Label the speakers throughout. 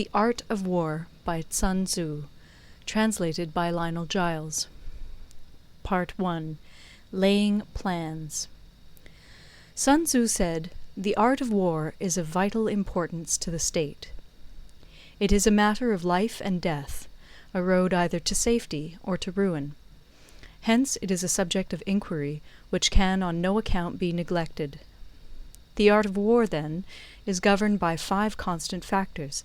Speaker 1: The Art of War by Sun Tzu, translated by Lionel Giles. Part 1. Laying Plans. Sun Tzu said, "The art of war is of vital importance to the state. It is a matter of life and death, a road either to safety or to ruin. Hence it is a subject of inquiry which can on no account be neglected. The art of war, then, is governed by 5 constant factors,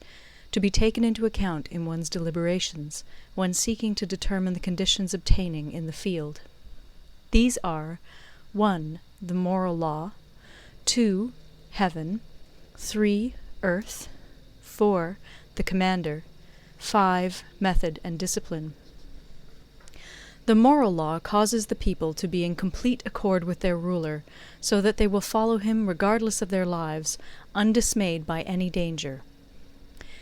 Speaker 1: to be taken into account in one's deliberations, when seeking to determine the conditions obtaining in the field. These are 1. The moral law, 2. Heaven, 3. Earth, 4. The commander, 5. Method and discipline. The moral law causes the people to be in complete accord with their ruler, so that they will follow him regardless of their lives, undismayed by any danger.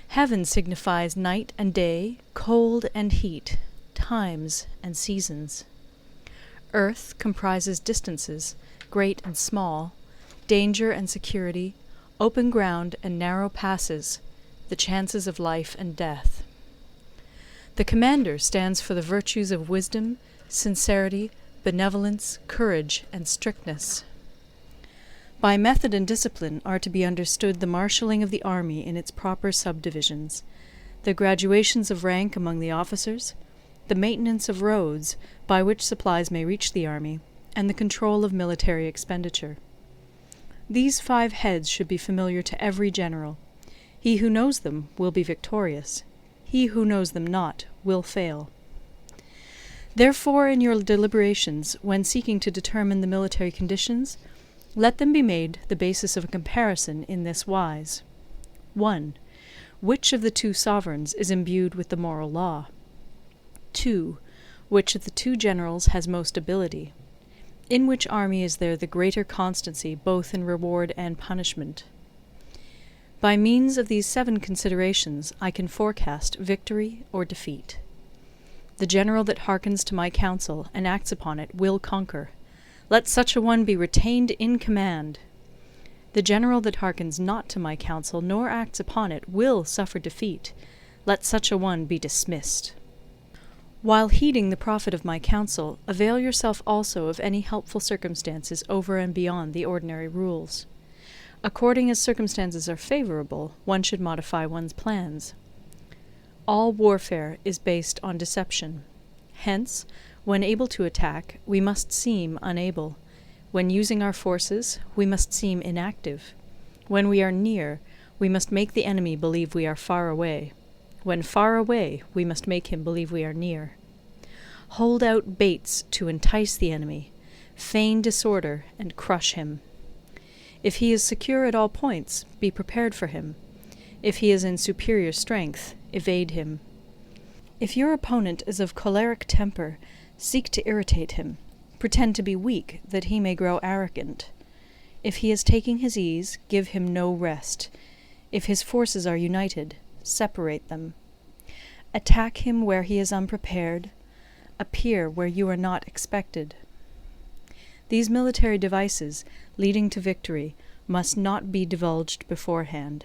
Speaker 1: Heaven signifies night and day, cold and heat, times and seasons. Earth comprises distances, great and small, danger and security, open ground and narrow passes, the chances of life and death. The commander stands for the virtues of wisdom, sincerity, benevolence, courage, and strictness. By method and discipline are to be understood the marshalling of the army in its proper subdivisions, the graduations of rank among the officers, the maintenance of roads by which supplies may reach the army, and the control of military expenditure. These 5 heads should be familiar to every general. He who knows them will be victorious. He who knows them not will fail. Therefore, in your deliberations, when seeking to determine the military conditions, let them be made the basis of a comparison in this wise. 1. Which of the 2 sovereigns is imbued with the moral law? 2. Which of the 2 generals has most ability? In which army is there the greater constancy both in reward and punishment? By means of these 7 considerations I can forecast victory or defeat. The general that hearkens to my counsel and acts upon it will conquer. Let such a one be retained in command. The general that hearkens not to my counsel nor acts upon it will suffer defeat. Let such a one be dismissed. While heeding the profit of my counsel, avail yourself also of any helpful circumstances over and beyond the ordinary rules. According as circumstances are favorable, one should modify one's plans. All warfare is based on deception. Hence, when able to attack, we must seem unable. When using our forces, we must seem inactive. When we are near, we must make the enemy believe we are far away. When far away, we must make him believe we are near. Hold out baits to entice the enemy. Feign disorder and crush him. If he is secure at all points, be prepared for him. If he is in superior strength, evade him. If your opponent is of choleric temper, seek to irritate him. Pretend to be weak, that he may grow arrogant. If he is taking his ease, give him no rest. If his forces are united, separate them. Attack him where he is unprepared. Appear where you are not expected. These military devices, leading to victory, must not be divulged beforehand.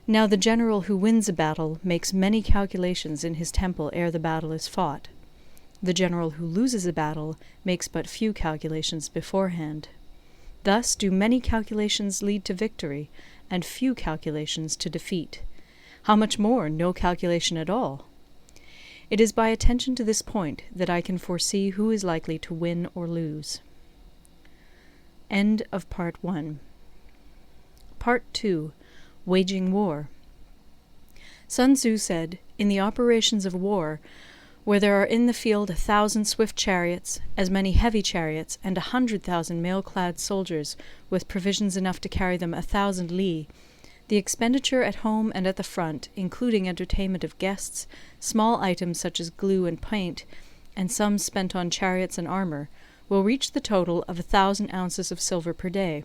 Speaker 1: Now the general who wins a battle makes many calculations in his temple ere the battle is fought. The general who loses a battle makes but few calculations beforehand. Thus do many calculations lead to victory, and few calculations to defeat. How much more no calculation at all? It is by attention to this point that I can foresee who is likely to win or lose. End of Part 1. Part 2. Waging War. Sun Tzu said, "In the operations of war, where there are in the field 1,000 swift chariots, as many heavy chariots, and 100,000 mail-clad soldiers, with provisions enough to carry them 1,000 li, the expenditure at home and at the front, including entertainment of guests, small items such as glue and paint, and sums spent on chariots and armour, will reach the total of 1,000 ounces of silver per day.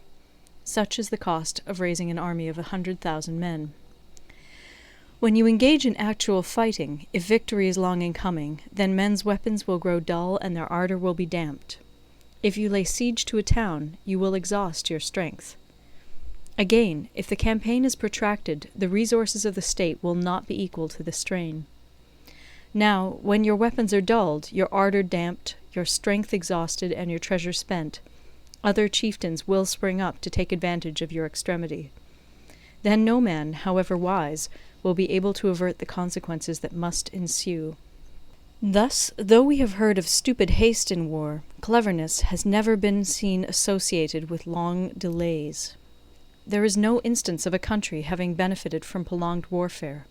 Speaker 1: Such is the cost of raising an army of 100,000 men." When you engage in actual fighting, if victory is long in coming, then men's weapons will grow dull and their ardour will be damped. If you lay siege to a town, you will exhaust your strength. Again, if the campaign is protracted, the resources of the state will not be equal to the strain. Now, when your weapons are dulled, your ardour damped, your strength exhausted, and your treasure spent, other chieftains will spring up to take advantage of your extremity. Then no man, however wise, will be able to avert the consequences that must ensue. Thus, though we have heard of stupid haste in war, cleverness has never been seen associated with long delays. There is no instance of a country having benefited from prolonged warfare.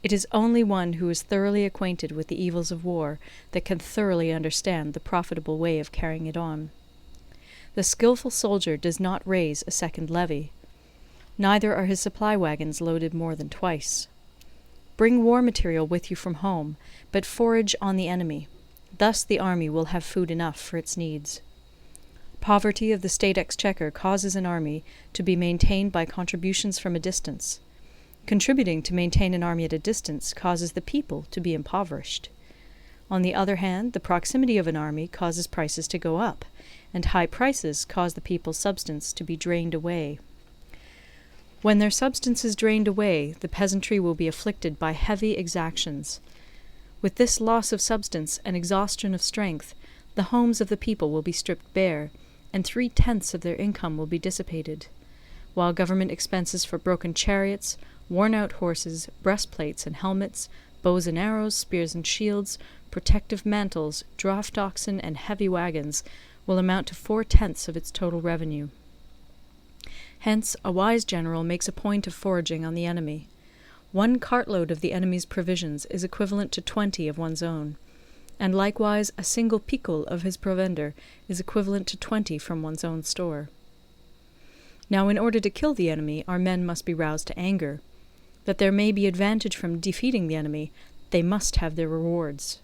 Speaker 1: It is only one who is thoroughly acquainted with the evils of war that can thoroughly understand the profitable way of carrying it on. The skilful soldier does not raise a second levy. Neither are his supply wagons loaded more than twice. Bring war material with you from home, but forage on the enemy. Thus the army will have food enough for its needs. Poverty of the state exchequer causes an army to be maintained by contributions from a distance. Contributing to maintain an army at a distance causes the people to be impoverished. On the other hand, the proximity of an army causes prices to go up, and high prices cause the people's substance to be drained away. When their substance is drained away, the peasantry will be afflicted by heavy exactions. With this loss of substance and exhaustion of strength, the homes of the people will be stripped bare, and 3/10 of their income will be dissipated, while government expenses for broken chariots, worn-out horses, breastplates and helmets, bows and arrows, spears and shields, protective mantles, draught oxen, and heavy wagons will amount to 4/10 of its total revenue. Hence, a wise general makes a point of foraging on the enemy. 1 cartload of the enemy's provisions is equivalent to 20 of one's own, and likewise a single picul of his provender is equivalent to 20 from one's own store. Now, in order to kill the enemy, our men must be roused to anger. That there may be advantage from defeating the enemy, they must have their rewards.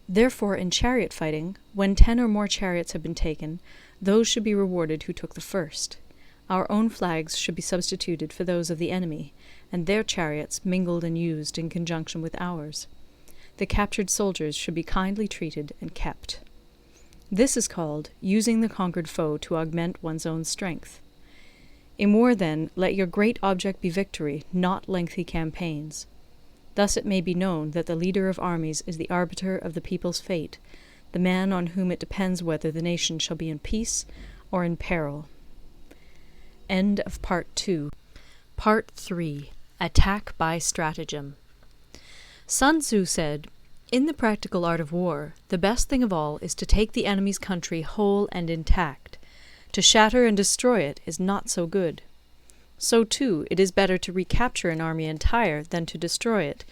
Speaker 1: Therefore, in chariot fighting, when 10 or more chariots have been taken, those should be rewarded who took the first. Our own flags should be substituted for those of the enemy, and their chariots mingled and used in conjunction with ours. The captured soldiers should be kindly treated and kept. This is called using the conquered foe to augment one's own strength. In war, then, let your great object be victory, not lengthy campaigns. Thus it may be known that the leader of armies is the arbiter of the people's fate, the man on whom it depends whether the nation shall be in peace or in peril. End of Part 2. Part 3. Attack by Stratagem. Sun Tzu said, "In the practical art of war, the best thing of all is to take the enemy's country whole and intact. To shatter and destroy it is not so good. So, too, it is better to recapture an army entire than to destroy it,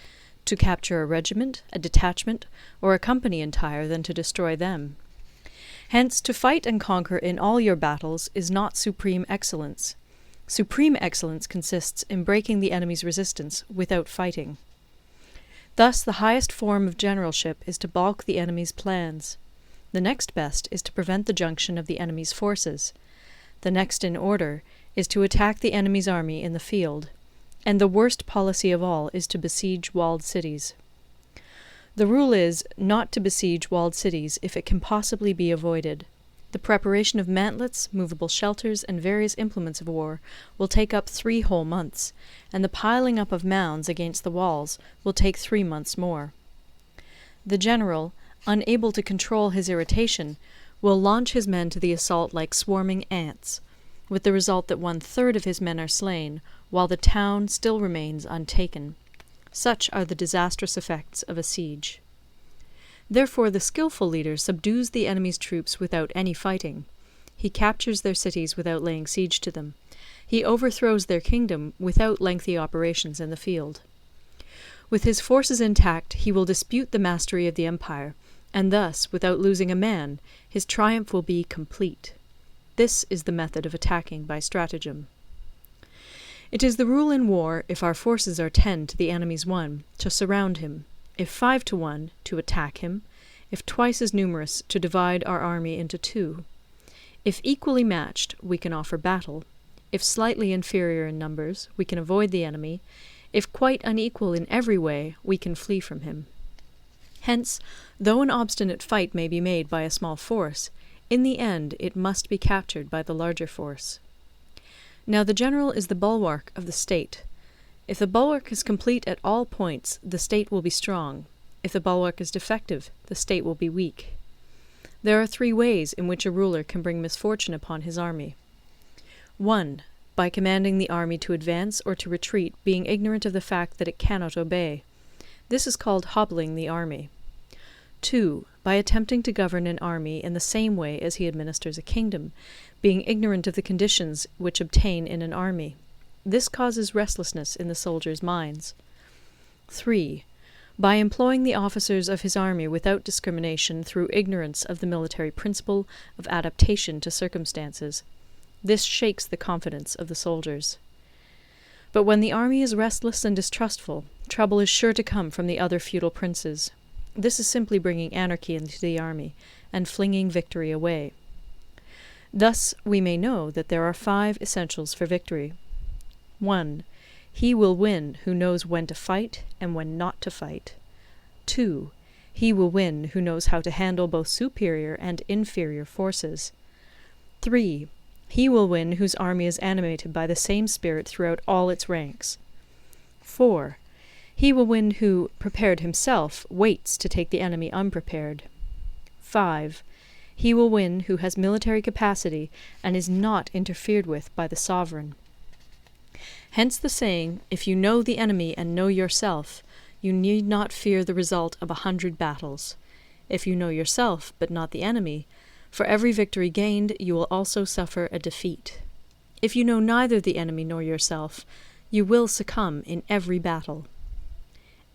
Speaker 1: to capture a regiment, a detachment, or a company entire than to destroy them. Hence, to fight and conquer in all your battles is not supreme excellence. Supreme excellence consists in breaking the enemy's resistance without fighting. Thus, the highest form of generalship is to balk the enemy's plans. The next best is to prevent the junction of the enemy's forces. The next in order is to attack the enemy's army in the field. And the worst policy of all is to besiege walled cities. The rule is, not to besiege walled cities if it can possibly be avoided. The preparation of mantlets, movable shelters, and various implements of war will take up 3 whole months, and the piling up of mounds against the walls will take 3 months more. The general, unable to control his irritation, will launch his men to the assault like swarming ants, with the result that 1/3 of his men are slain, while the town still remains untaken. Such are the disastrous effects of a siege. Therefore the skilful leader subdues the enemy's troops without any fighting. He captures their cities without laying siege to them. He overthrows their kingdom without lengthy operations in the field. With his forces intact, he will dispute the mastery of the empire, and thus, without losing a man, his triumph will be complete. This is the method of attacking by stratagem. It is the rule in war, if our forces are 10 to the enemy's 1, to surround him; if 5 to 1, to attack him; if twice as numerous, to divide our army into 2. If equally matched, we can offer battle; if slightly inferior in numbers, we can avoid the enemy; if quite unequal in every way, we can flee from him. Hence, though an obstinate fight may be made by a small force, in the end it must be captured by the larger force. Now the general is the bulwark of the state. If the bulwark is complete at all points, the state will be strong. If the bulwark is defective, the state will be weak. There are 3 ways in which a ruler can bring misfortune upon his army. 1. By commanding the army to advance or to retreat, being ignorant of the fact that it cannot obey. This is called hobbling the army. 2. By attempting to govern an army in the same way as he administers a kingdom, being ignorant of the conditions which obtain in an army. This causes restlessness in the soldiers' minds. 3. By employing the officers of his army without discrimination through ignorance of the military principle of adaptation to circumstances. This shakes the confidence of the soldiers. But when the army is restless and distrustful, trouble is sure to come from the other feudal princes. This is simply bringing anarchy into the army, and flinging victory away. Thus we may know that there are 5 essentials for victory. 1. He will win who knows when to fight and when not to fight. 2. He will win who knows how to handle both superior and inferior forces. 3. He will win whose army is animated by the same spirit throughout all its ranks. 4. He will win who, prepared himself, waits to take the enemy unprepared. 5. He will win who has military capacity and is not interfered with by the sovereign. Hence the saying, if you know the enemy and know yourself, you need not fear the result of 100 battles. If you know yourself, but not the enemy, for every victory gained you will also suffer a defeat. If you know neither the enemy nor yourself, you will succumb in every battle.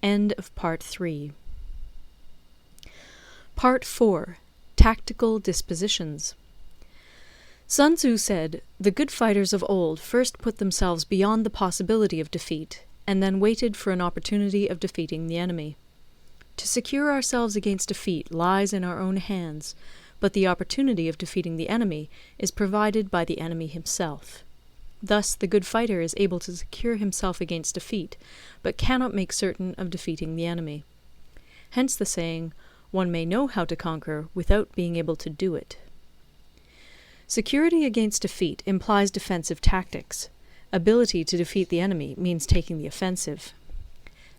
Speaker 1: End of Part 3. Part 4. Tactical Dispositions. Sun Tzu said, "The good fighters of old first put themselves beyond the possibility of defeat, and then waited for an opportunity of defeating the enemy. To secure ourselves against defeat lies in our own hands, but the opportunity of defeating the enemy is provided by the enemy himself. Thus the good fighter is able to secure himself against defeat, but cannot make certain of defeating the enemy. Hence the saying, one may know how to conquer without being able to do it." Security against defeat implies defensive tactics. Ability to defeat the enemy means taking the offensive.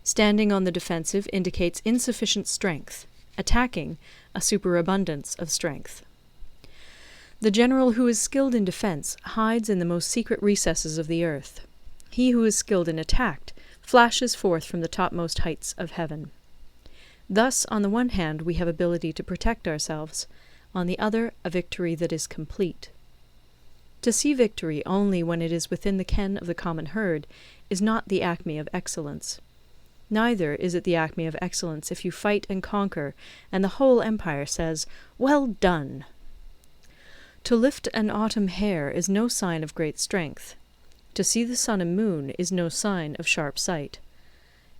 Speaker 1: Standing on the defensive indicates insufficient strength. Attacking, a superabundance of strength. The general who is skilled in defense hides in the most secret recesses of the earth. He who is skilled in attack flashes forth from the topmost heights of heaven. Thus, on the one hand, we have ability to protect ourselves, on the other, a victory that is complete. To see victory only when it is within the ken of the common herd is not the acme of excellence. Neither is it the acme of excellence if you fight and conquer, and the whole empire says, "Well done!" To lift an autumn hair is no sign of great strength. To see the sun and moon is no sign of sharp sight.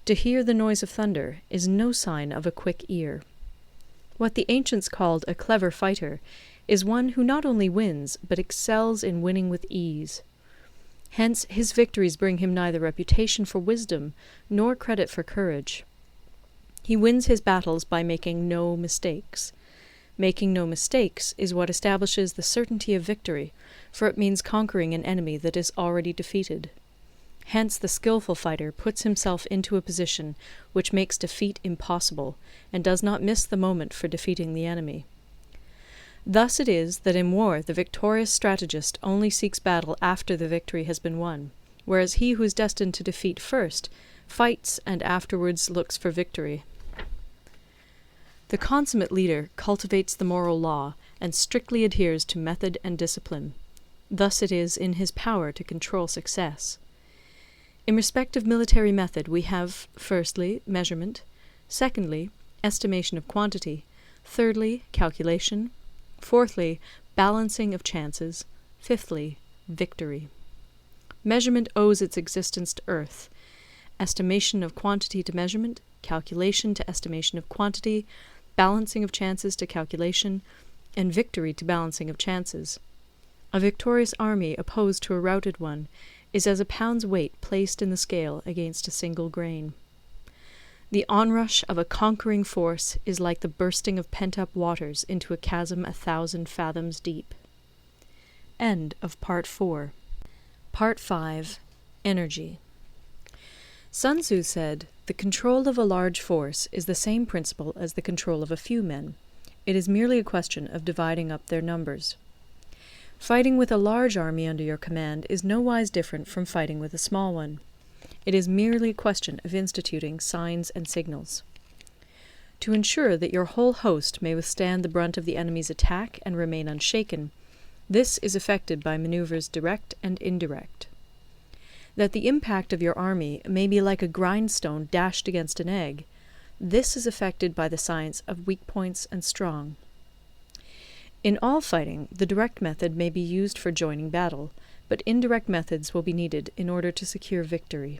Speaker 1: To hear the noise of thunder is no sign of a quick ear. What the ancients called a clever fighter is one who not only wins, but excels in winning with ease. Hence his victories bring him neither reputation for wisdom nor credit for courage. He wins his battles by making no mistakes. Making no mistakes is what establishes the certainty of victory, for it means conquering an enemy that is already defeated. Hence the skillful fighter puts himself into a position which makes defeat impossible, and does not miss the moment for defeating the enemy. Thus it is that in war the victorious strategist only seeks battle after the victory has been won, whereas he who is destined to defeat first fights and afterwards looks for victory. The consummate leader cultivates the moral law and strictly adheres to method and discipline. Thus it is in his power to control success. In respect of military method we have, firstly, measurement, secondly, estimation of quantity, thirdly, calculation, fourthly, balancing of chances, fifthly, victory. Measurement owes its existence to earth, estimation of quantity to measurement, calculation to estimation of quantity, balancing of chances to calculation, and victory to balancing of chances. A victorious army opposed to a routed one is as a pound's weight placed in the scale against a single grain. The onrush of a conquering force is like the bursting of pent-up waters into a chasm 1,000 fathoms deep. End of Part 4. Part 5. Energy. Sun Tzu said, "The control of a large force is the same principle as the control of a few men. It is merely a question of dividing up their numbers." Fighting with a large army under your command is nowise different from fighting with a small one. It is merely a question of instituting signs and signals. To ensure that your whole host may withstand the brunt of the enemy's attack and remain unshaken, this is effected by maneuvers direct and indirect. That the impact of your army may be like a grindstone dashed against an egg, this is effected by the science of weak points and strong. In all fighting, the direct method may be used for joining battle, but indirect methods will be needed in order to secure victory.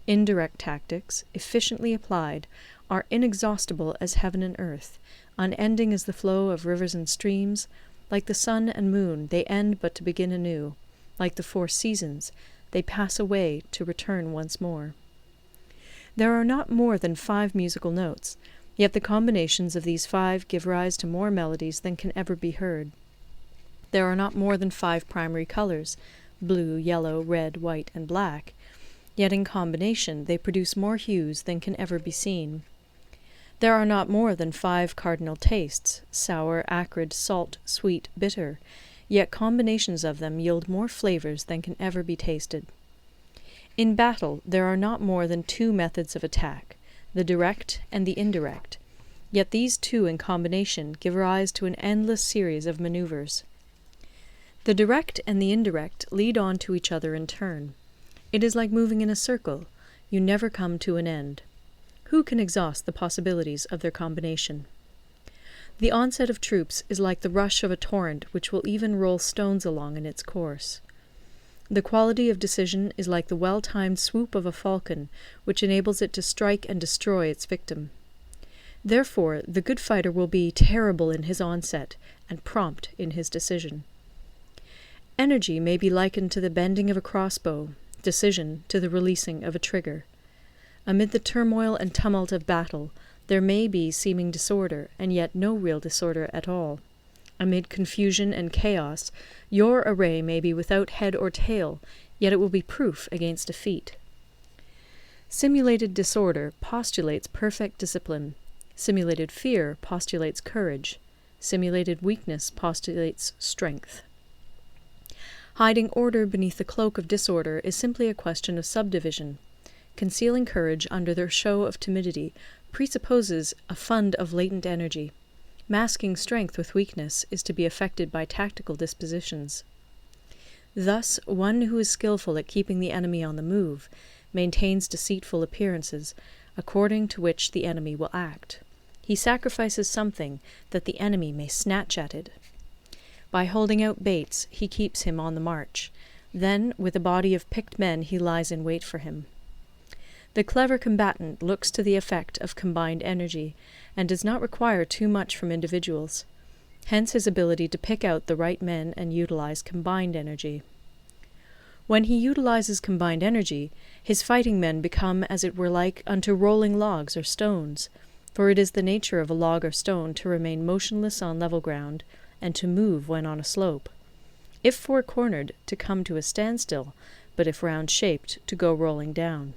Speaker 1: Indirect tactics, efficiently applied, are inexhaustible as heaven and earth, unending as the flow of rivers and streams. Like the sun and moon, they end but to begin anew. Like the 4 seasons, they pass away to return once more. There are not more than 5 musical notes, yet the combinations of these 5 give rise to more melodies than can ever be heard. There are not more than 5 primary colors, blue, yellow, red, white, and black, yet in combination they produce more hues than can ever be seen. There are not more than 5 cardinal tastes, sour, acrid, salt, sweet, bitter, yet combinations of them yield more flavors than can ever be tasted. In battle there are not more than 2 methods of attack, the direct and the indirect, yet these 2 in combination give rise to an endless series of maneuvers. The direct and the indirect lead on to each other in turn. It is like moving in a circle, you never come to an end. Who can exhaust the possibilities of their combination? The onset of troops is like the rush of a torrent which will even roll stones along in its course. The quality of decision is like the well-timed swoop of a falcon, which enables it to strike and destroy its victim. Therefore, the good fighter will be terrible in his onset and prompt in his decision. Energy may be likened to the bending of a crossbow, decision to the releasing of a trigger. Amid the turmoil and tumult of battle, there may be seeming disorder, and yet no real disorder at all. Amid confusion and chaos, your array may be without head or tail, yet it will be proof against defeat. Simulated disorder postulates perfect discipline. Simulated fear postulates courage. Simulated weakness postulates strength. Hiding order beneath the cloak of disorder is simply a question of subdivision. Concealing courage under their show of timidity presupposes a fund of latent energy. Masking strength with weakness is to be effected by tactical dispositions. Thus, one who is skillful at keeping the enemy on the move maintains deceitful appearances, according to which the enemy will act. He sacrifices something that the enemy may snatch at it. By holding out baits, he keeps him on the march. Then, with a body of picked men, he lies in wait for him. The clever combatant looks to the effect of combined energy, and does not require too much from individuals. Hence his ability to pick out the right men and utilize combined energy. When he utilizes combined energy, his fighting men become as it were like unto rolling logs or stones, for it is the nature of a log or stone to remain motionless on level ground, and to move when on a slope. If four-cornered, to come to a standstill, but if round-shaped, to go rolling down.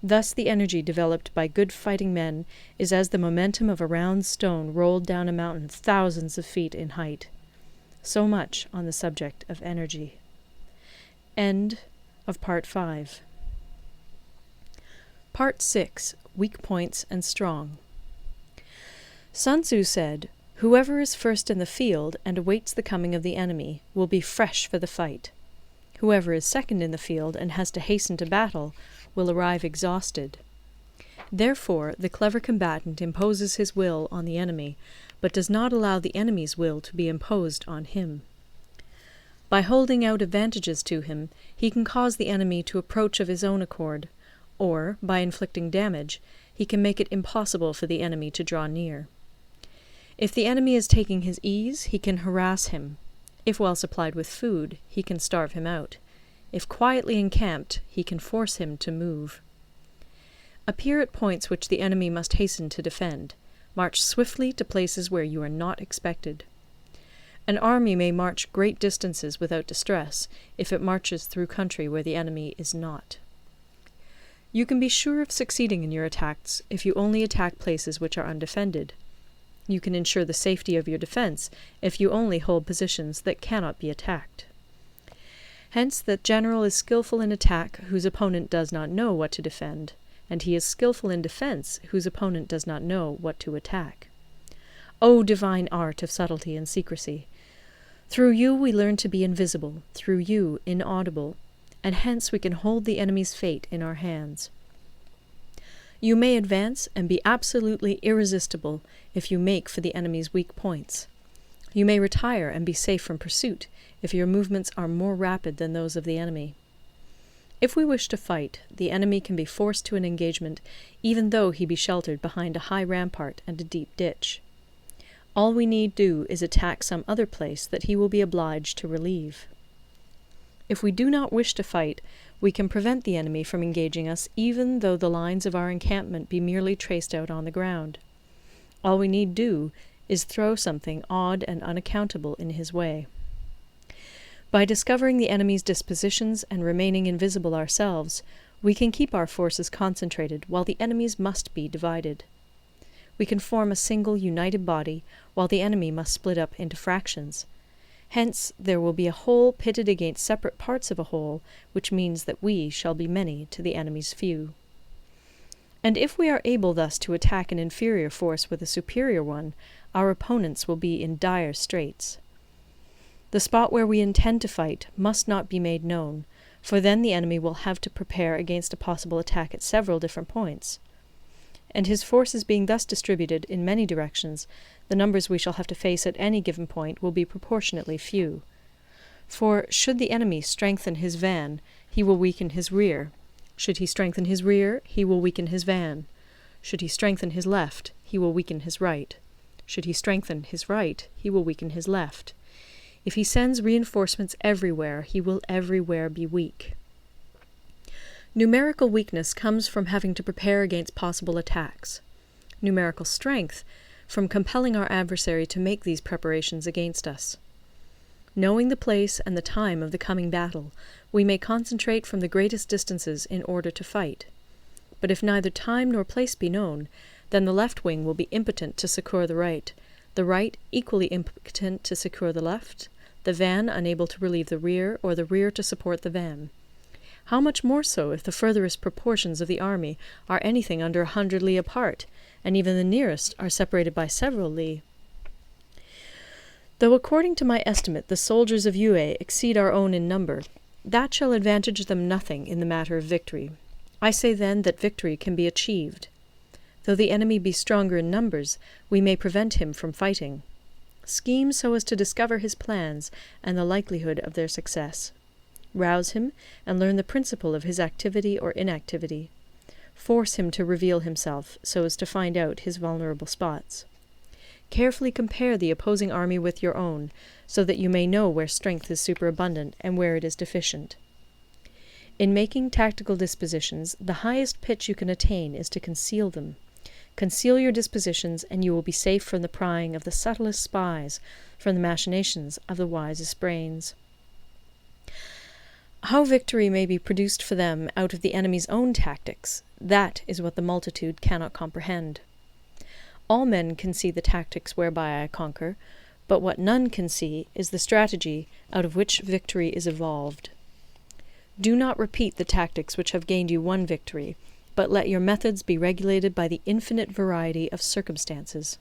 Speaker 1: Thus the energy developed by good fighting men is as the momentum of a round stone rolled down a mountain thousands of feet in height. So much on the subject of energy. End of Part 5. Part 6. Weak Points and Strong. Sun Tzu said, "Whoever is first in the field and awaits the coming of the enemy will be fresh for the fight. Whoever is second in the field and has to hasten to battle will arrive exhausted." Therefore, the clever combatant imposes his will on the enemy, but does not allow the enemy's will to be imposed on him. By holding out advantages to him, he can cause the enemy to approach of his own accord, or, by inflicting damage, he can make it impossible for the enemy to draw near. If the enemy is taking his ease, he can harass him. If well supplied with food, he can starve him out. If quietly encamped, he can force him to move. Appear at points which the enemy must hasten to defend. March swiftly to places where you are not expected. An army may march great distances without distress, if it marches through country where the enemy is not. You can be sure of succeeding in your attacks if you only attack places which are undefended. You can ensure the safety of your defense if you only hold positions that cannot be attacked. Hence that general is skillful in attack whose opponent does not know what to defend, and he is skillful in defense whose opponent does not know what to attack. O divine art of subtlety and secrecy! Through you we learn to be invisible, through you inaudible, and hence we can hold the enemy's fate in our hands. You may advance and be absolutely irresistible if you make for the enemy's weak points. You may retire and be safe from pursuit if your movements are more rapid than those of the enemy. If we wish to fight, the enemy can be forced to an engagement even though he be sheltered behind a high rampart and a deep ditch. All we need do is attack some other place that he will be obliged to relieve. If we do not wish to fight, we can prevent the enemy from engaging us even though the lines of our encampment be merely traced out on the ground. All we need do is throw something odd and unaccountable in his way. By discovering the enemy's dispositions and remaining invisible ourselves, we can keep our forces concentrated while the enemy's must be divided. We can form a single united body, while the enemy must split up into fractions. Hence there will be a whole pitted against separate parts of a whole, which means that we shall be many to the enemy's few. And if we are able thus to attack an inferior force with a superior one, our opponents will be in dire straits. The spot where we intend to fight must not be made known, for then the enemy will have to prepare against a possible attack at several different points. And his forces being thus distributed in many directions, the numbers we shall have to face at any given point will be proportionately few. For should the enemy strengthen his van, he will weaken his rear. Should he strengthen his rear, he will weaken his van. Should he strengthen his left, he will weaken his right. Should he strengthen his right, he will weaken his left. If he sends reinforcements everywhere, he will everywhere be weak. Numerical weakness comes from having to prepare against possible attacks. Numerical strength from compelling our adversary to make these preparations against us. Knowing the place and the time of the coming battle, we may concentrate from the greatest distances in order to fight. But if neither time nor place be known, then the left wing will be impotent to succour the right equally impotent to succour the left, the van unable to relieve the rear, or the rear to support the van. How much more so if the furthest proportions of the army are anything under 100 li apart, and even the nearest are separated by several li? Though according to my estimate the soldiers of Yue exceed our own in number, that shall advantage them nothing in the matter of victory. I say then that victory can be achieved. Though the enemy be stronger in numbers, we may prevent him from fighting. Scheme so as to discover his plans and the likelihood of their success. Rouse him, and learn the principle of his activity or inactivity. Force him to reveal himself, so as to find out his vulnerable spots. Carefully compare the opposing army with your own, so that you may know where strength is superabundant and where it is deficient. In making tactical dispositions, the highest pitch you can attain is to conceal them. Conceal your dispositions, and you will be safe from the prying of the subtlest spies, from the machinations of the wisest brains. How victory may be produced for them out of the enemy's own tactics, that is what the multitude cannot comprehend. All men can see the tactics whereby I conquer, but what none can see is the strategy out of which victory is evolved. Do not repeat the tactics which have gained you one victory, but let your methods be regulated by the infinite variety of circumstances.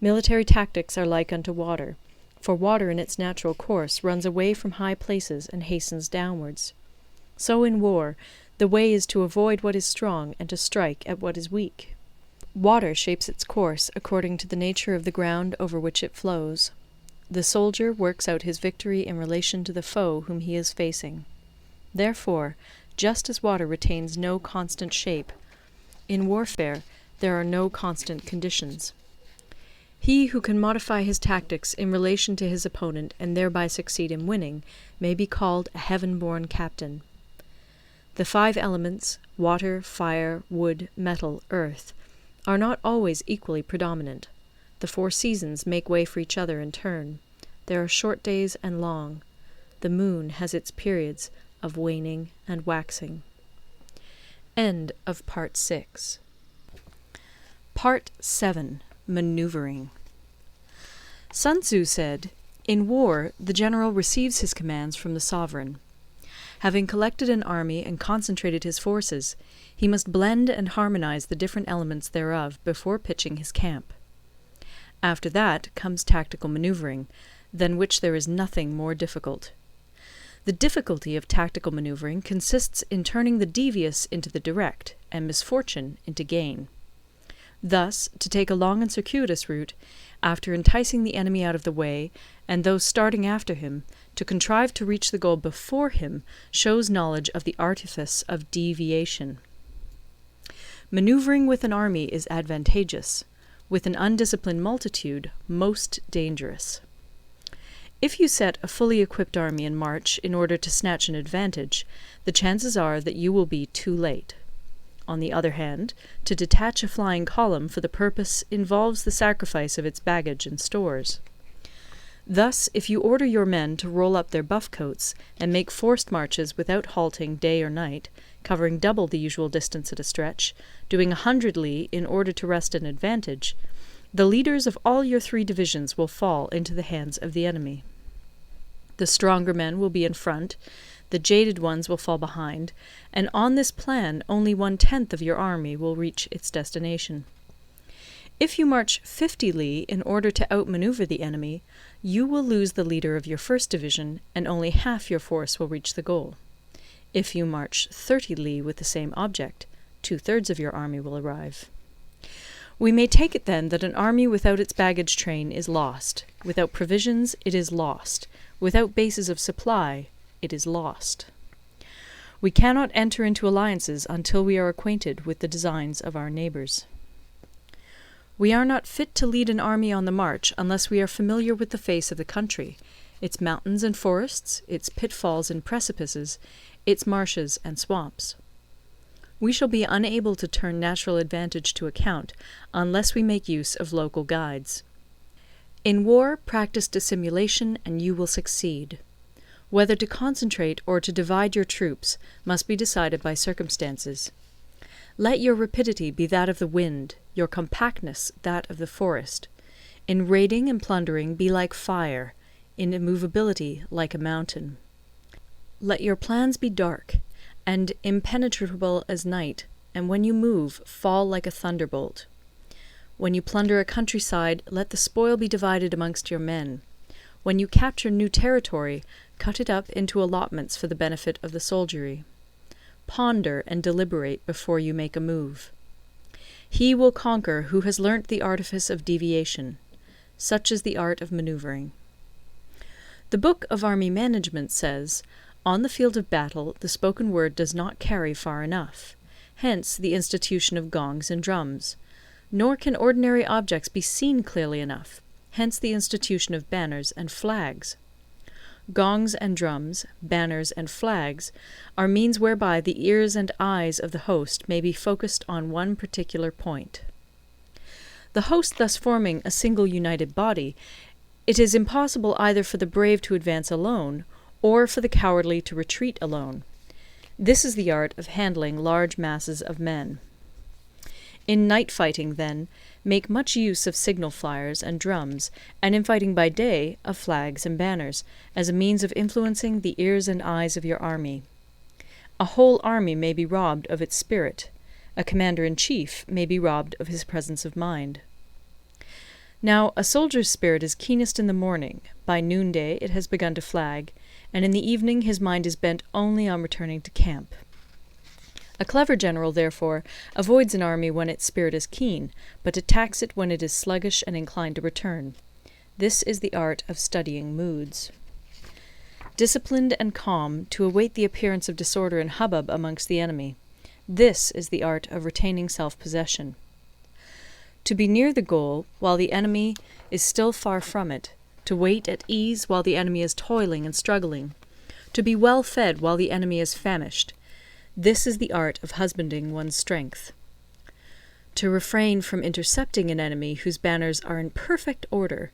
Speaker 1: Military tactics are like unto water, for water in its natural course runs away from high places and hastens downwards. So in war, the way is to avoid what is strong and to strike at what is weak. Water shapes its course according to the nature of the ground over which it flows. The soldier works out his victory in relation to the foe whom he is facing. Therefore, just as water retains no constant shape, in warfare there are no constant conditions. He who can modify his tactics in relation to his opponent and thereby succeed in winning may be called a heaven-born captain. The 5 elements, water, fire, wood, metal, earth, are not always equally predominant. The 4 seasons make way for each other in turn. There are short days and long. The moon has its periods of waning and waxing. End of Part 6. Part 7. Maneuvering. Sun Tzu said, "In war, the general receives his commands from the sovereign. Having collected an army and concentrated his forces, he must blend and harmonize the different elements thereof before pitching his camp. After that comes tactical maneuvering, than which there is nothing more difficult. The difficulty of tactical maneuvering consists in turning the devious into the direct, and misfortune into gain. Thus, to take a long and circuitous route, after enticing the enemy out of the way, and those starting after him, to contrive to reach the goal before him, shows knowledge of the artifice of deviation. Maneuvering with an army is advantageous, with an undisciplined multitude most dangerous. If you set a fully equipped army in march in order to snatch an advantage, the chances are that you will be too late. On the other hand, to detach a flying column for the purpose involves the sacrifice of its baggage and stores. Thus, if you order your men to roll up their buff coats and make forced marches without halting day or night, covering double the usual distance at a stretch, doing 100 li in order to wrest an advantage, the leaders of all your 3 divisions will fall into the hands of the enemy. The stronger men will be in front, the jaded ones will fall behind, and on this plan only 1/10 of your army will reach its destination. If you march 50 li in order to outmaneuver the enemy, you will lose the leader of your first division, and only half your force will reach the goal. If you march 30 li with the same object, 2/3 of your army will arrive. We may take it then that an army without its baggage train is lost, without provisions it is lost, without bases of supply it is lost. We cannot enter into alliances until we are acquainted with the designs of our neighbours. We are not fit to lead an army on the march unless we are familiar with the face of the country, its mountains and forests, its pitfalls and precipices, its marshes and swamps. We shall be unable to turn natural advantage to account unless we make use of local guides. In war, practice dissimulation and you will succeed. Whether to concentrate or to divide your troops must be decided by circumstances. Let your rapidity be that of the wind, your compactness that of the forest. In raiding and plundering be like fire, in immovability like a mountain. Let your plans be dark, and impenetrable as night, and when you move, fall like a thunderbolt. When you plunder a countryside, let the spoil be divided amongst your men. When you capture new territory, cut it up into allotments for the benefit of the soldiery. Ponder and deliberate before you make a move. He will conquer who has learnt the artifice of deviation. Such is the art of maneuvering. The Book of Army Management says, "On the field of battle, the spoken word does not carry far enough. Hence the institution of gongs and drums. Nor can ordinary objects be seen clearly enough. Hence the institution of banners and flags. Gongs and drums, banners and flags, are means whereby the ears and eyes of the host may be focused on one particular point. The host thus forming a single united body, it is impossible either for the brave to advance alone, or for the cowardly to retreat alone. This is the art of handling large masses of men. In night fighting, then, make much use of signal flyers and drums, and in fighting by day, of flags and banners, as a means of influencing the ears and eyes of your army. A whole army may be robbed of its spirit. A commander-in-chief may be robbed of his presence of mind. Now, a soldier's spirit is keenest in the morning, by noonday it has begun to flag, and in the evening his mind is bent only on returning to camp. A clever general, therefore, avoids an army when its spirit is keen, but attacks it when it is sluggish and inclined to return. This is the art of studying moods. Disciplined and calm, to await the appearance of disorder and hubbub amongst the enemy. This is the art of retaining self-possession. To be near the goal while the enemy is still far from it, to wait at ease while the enemy is toiling and struggling, to be well fed while the enemy is famished. This is the art of husbanding one's strength. To refrain from intercepting an enemy whose banners are in perfect order,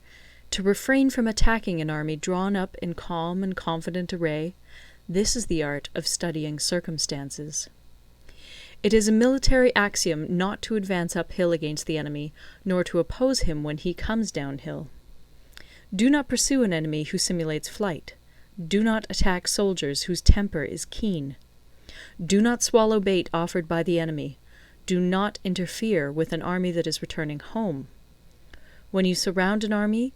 Speaker 1: To refrain from attacking an army drawn up in calm and confident array, this is the art of studying circumstances. It is a military axiom not to advance uphill against the enemy, nor to oppose him when he comes downhill. Do not pursue an enemy who simulates flight. Do not attack soldiers whose temper is keen. Do not swallow bait offered by the enemy. Do not interfere with an army that is returning home. When you surround an army,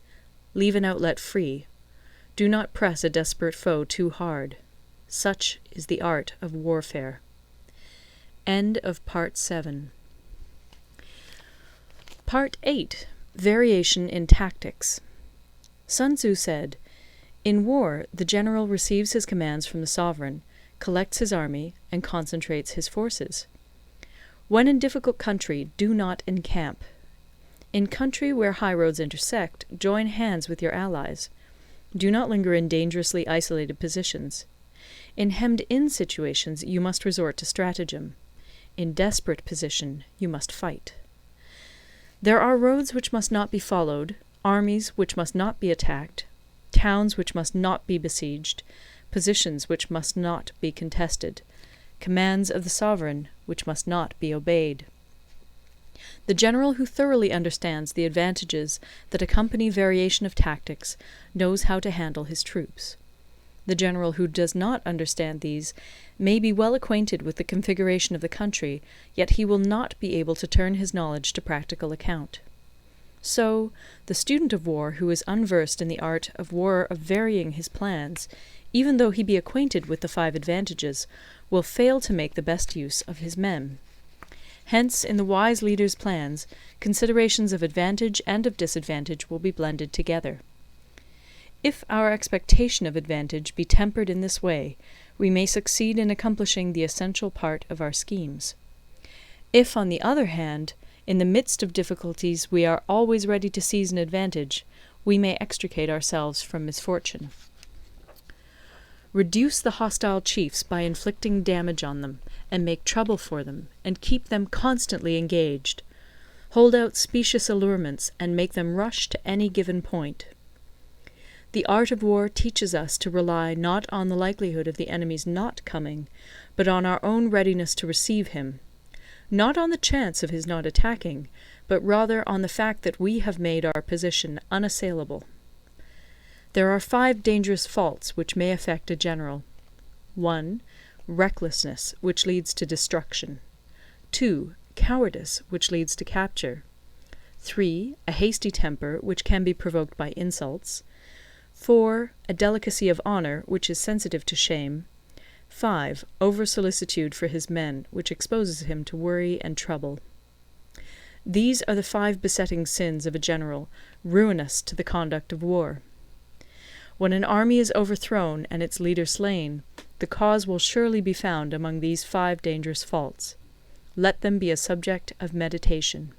Speaker 1: leave an outlet free. Do not press a desperate foe too hard. Such is the art of warfare. End of Part 7. Part 8. Variation in Tactics. Sun Tzu said, "In war, the general receives his commands from the sovereign, collects his army, and concentrates his forces. When in difficult country, do not encamp. In country where highroads intersect, join hands with your allies. Do not linger in dangerously isolated positions. In hemmed-in situations, you must resort to stratagem. In desperate position, you must fight. There are roads which must not be followed, armies which must not be attacked, towns which must not be besieged, positions which must not be contested, commands of the sovereign which must not be obeyed." The general who thoroughly understands the advantages that accompany variation of tactics knows how to handle his troops. The general who does not understand these may be well acquainted with the configuration of the country, yet he will not be able to turn his knowledge to practical account. So, the student of war who is unversed in the art of war of varying his plans, even though he be acquainted with the 5 advantages, will fail to make the best use of his men. Hence, in the wise leader's plans, considerations of advantage and of disadvantage will be blended together. If our expectation of advantage be tempered in this way, we may succeed in accomplishing the essential part of our schemes. If, on the other hand, in the midst of difficulties we are always ready to seize an advantage, we may extricate ourselves from misfortune. Reduce the hostile chiefs by inflicting damage on them, and make trouble for them, and keep them constantly engaged. Hold out specious allurements, and make them rush to any given point. The art of war teaches us to rely not on the likelihood of the enemy's not coming, but on our own readiness to receive him, not on the chance of his not attacking, but rather on the fact that we have made our position unassailable. There are 5 dangerous faults which may affect a general. 1. Recklessness, which leads to destruction. 2. Cowardice, which leads to capture. 3. A hasty temper, which can be provoked by insults. 4. A delicacy of honour, which is sensitive to shame. 5. Over-solicitude for his men, which exposes him to worry and trouble. These are the 5 besetting sins of a general, ruinous to the conduct of war. When an army is overthrown and its leader slain, the cause will surely be found among these 5 dangerous faults. Let them be a subject of meditation.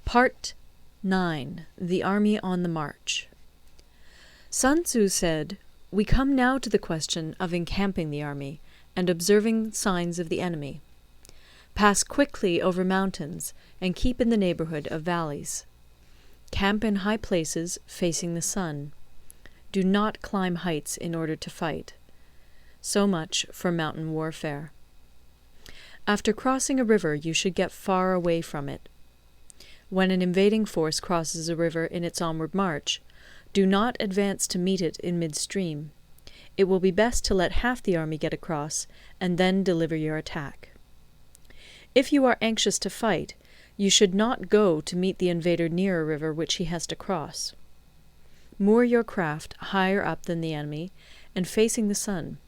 Speaker 1: Part 9. The Army on the March. Sun Tzu said, "We come now to the question of encamping the army, and observing signs of the enemy. Pass quickly over mountains, and keep in the neighbourhood of valleys. Camp in high places, facing the sun. Do not climb heights in order to fight." So much for mountain warfare. After crossing a river, you should get far away from it. When an invading force crosses a river in its onward march, do not advance to meet it in midstream. It will be best to let half the army get across, and then deliver your attack. If you are anxious to fight, you should not go to meet the invader near a river which he has to cross. Moor your craft higher up than the enemy, and facing the sun.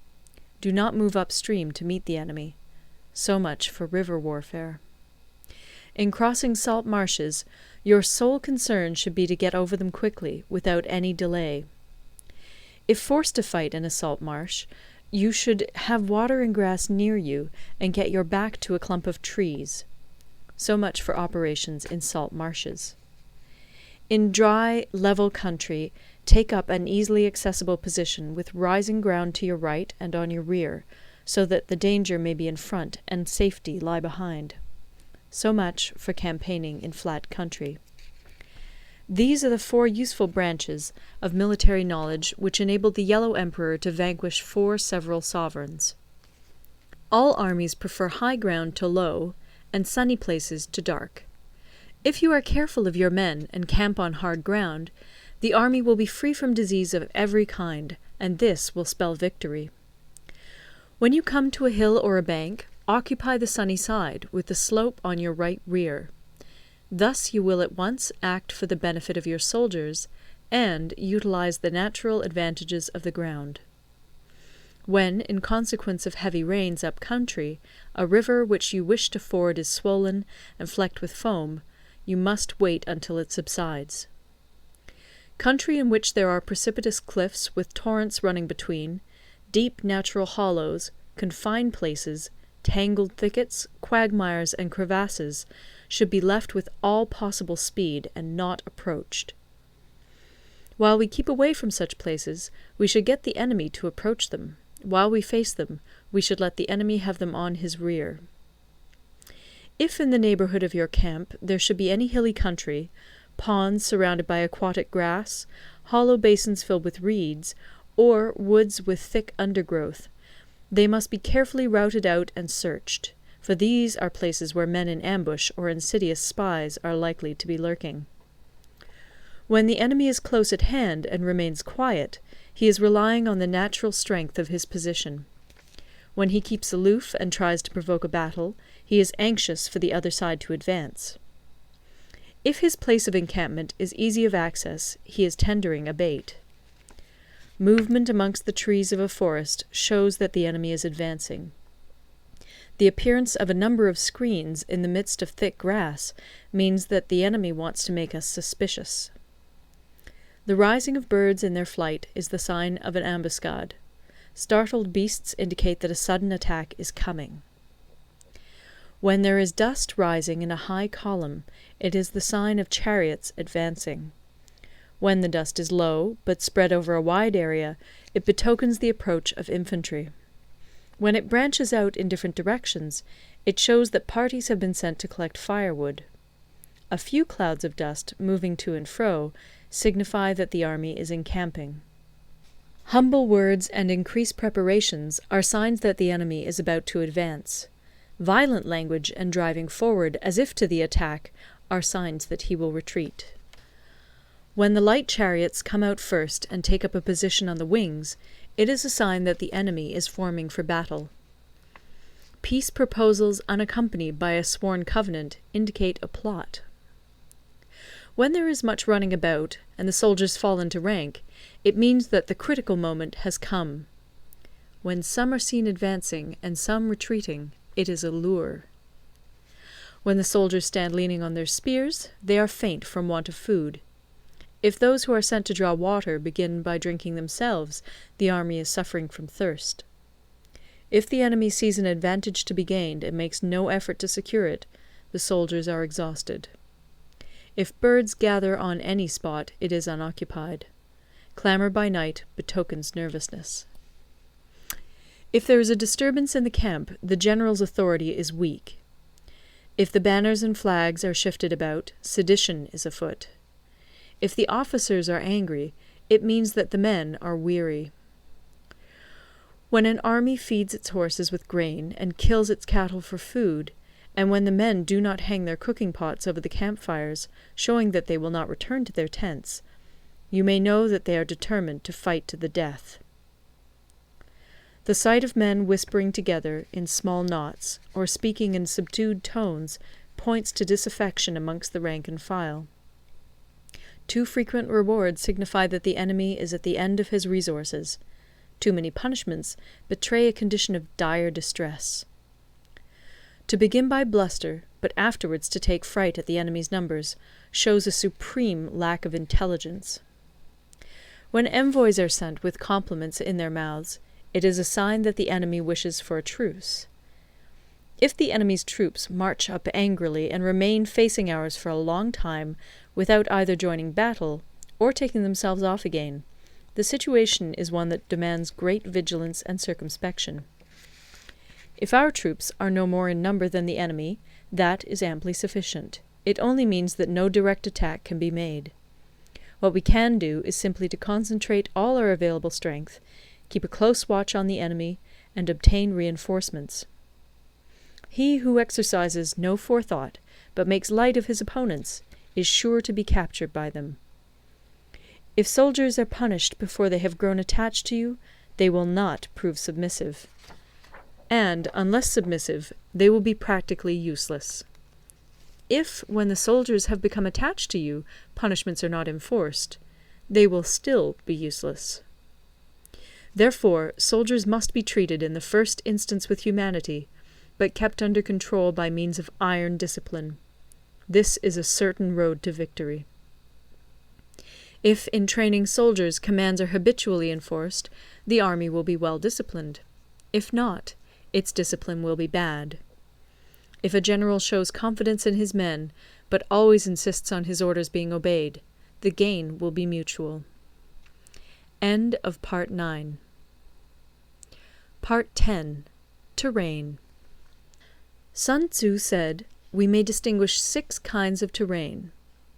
Speaker 1: Do not move upstream to meet the enemy. So much for river warfare. In crossing salt marshes, your sole concern should be to get over them quickly, without any delay. If forced to fight in a salt marsh, you should have water and grass near you, and get your back to a clump of trees. So much for operations in salt marshes. In dry, level country, take up an easily accessible position with rising ground to your right and on your rear, so that the danger may be in front and safety lie behind. So much for campaigning in flat country. These are the 4 useful branches of military knowledge which enabled the Yellow Emperor to vanquish 4 several sovereigns. All armies prefer high ground to low, and sunny places to dark. If you are careful of your men and camp on hard ground, the army will be free from disease of every kind, and this will spell victory. When you come to a hill or a bank, occupy the sunny side, with the slope on your right rear. Thus you will at once act for the benefit of your soldiers, and utilize the natural advantages of the ground. When, in consequence of heavy rains up country, a river which you wish to ford is swollen and flecked with foam, you must wait until it subsides. Country in which there are precipitous cliffs with torrents running between, deep natural hollows, confined places, tangled thickets, quagmires, and crevasses, should be left with all possible speed and not approached. While we keep away from such places, we should get the enemy to approach them. While we face them, we should let the enemy have them on his rear. If in the neighbourhood of your camp there should be any hilly country, ponds surrounded by aquatic grass, hollow basins filled with reeds, or woods with thick undergrowth, they must be carefully routed out and searched, for these are places where men in ambush or insidious spies are likely to be lurking. When the enemy is close at hand and remains quiet, he is relying on the natural strength of his position. When he keeps aloof and tries to provoke a battle, he is anxious for the other side to advance. If his place of encampment is easy of access, he is tendering a bait. Movement amongst the trees of a forest shows that the enemy is advancing. The appearance of a number of screens in the midst of thick grass means that the enemy wants to make us suspicious. The rising of birds in their flight is the sign of an ambuscade. Startled beasts indicate that a sudden attack is coming. When there is dust rising in a high column, it is the sign of chariots advancing. When the dust is low, but spread over a wide area, it betokens the approach of infantry. When it branches out in different directions, it shows that parties have been sent to collect firewood. A few clouds of dust, moving to and fro, signify that the army is encamping. Humble words and increased preparations are signs that the enemy is about to advance. Violent language and driving forward as if to the attack are signs that he will retreat. When the light chariots come out first and take up a position on the wings, it is a sign that the enemy is forming for battle. Peace proposals unaccompanied by a sworn covenant indicate a plot. When there is much running about, and the soldiers fall into rank, it means that the critical moment has come. When some are seen advancing and some retreating, it is a lure. When the soldiers stand leaning on their spears, they are faint from want of food. If those who are sent to draw water begin by drinking themselves, the army is suffering from thirst. If the enemy sees an advantage to be gained and makes no effort to secure it, the soldiers are exhausted. If birds gather on any spot, it is unoccupied. Clamour by night betokens nervousness. If there is a disturbance in the camp, the general's authority is weak. If the banners and flags are shifted about, sedition is afoot. If the officers are angry, it means that the men are weary. When an army feeds its horses with grain and kills its cattle for food, and when the men do not hang their cooking pots over the campfires, showing that they will not return to their tents, you may know that they are determined to fight to the death. The sight of men whispering together in small knots, or speaking in subdued tones, points to disaffection amongst the rank and file. Too frequent rewards signify that the enemy is at the end of his resources. Too many punishments betray a condition of dire distress. To begin by bluster, but afterwards to take fright at the enemy's numbers, shows a supreme lack of intelligence. When envoys are sent with compliments in their mouths, it is a sign that the enemy wishes for a truce. If the enemy's troops march up angrily and remain facing ours for a long time without either joining battle or taking themselves off again, the situation is one that demands great vigilance and circumspection. If our troops are no more in number than the enemy, that is amply sufficient. It only means that no direct attack can be made. What we can do is simply to concentrate all our available strength, keep a close watch on the enemy, and obtain reinforcements. He who exercises no forethought, but makes light of his opponents, is sure to be captured by them. If soldiers are punished before they have grown attached to you, they will not prove submissive. And, unless submissive, they will be practically useless. If, when the soldiers have become attached to you, punishments are not enforced, they will still be useless. Therefore, soldiers must be treated in the first instance with humanity, but kept under control by means of iron discipline. This is a certain road to victory. If in training soldiers commands are habitually enforced, the army will be well disciplined. If not, its discipline will be bad. If a general shows confidence in his men, but always insists on his orders being obeyed, the gain will be mutual. End of Part 9. Part 10. Terrain. Sun Tzu said, we may distinguish 6 kinds of terrain,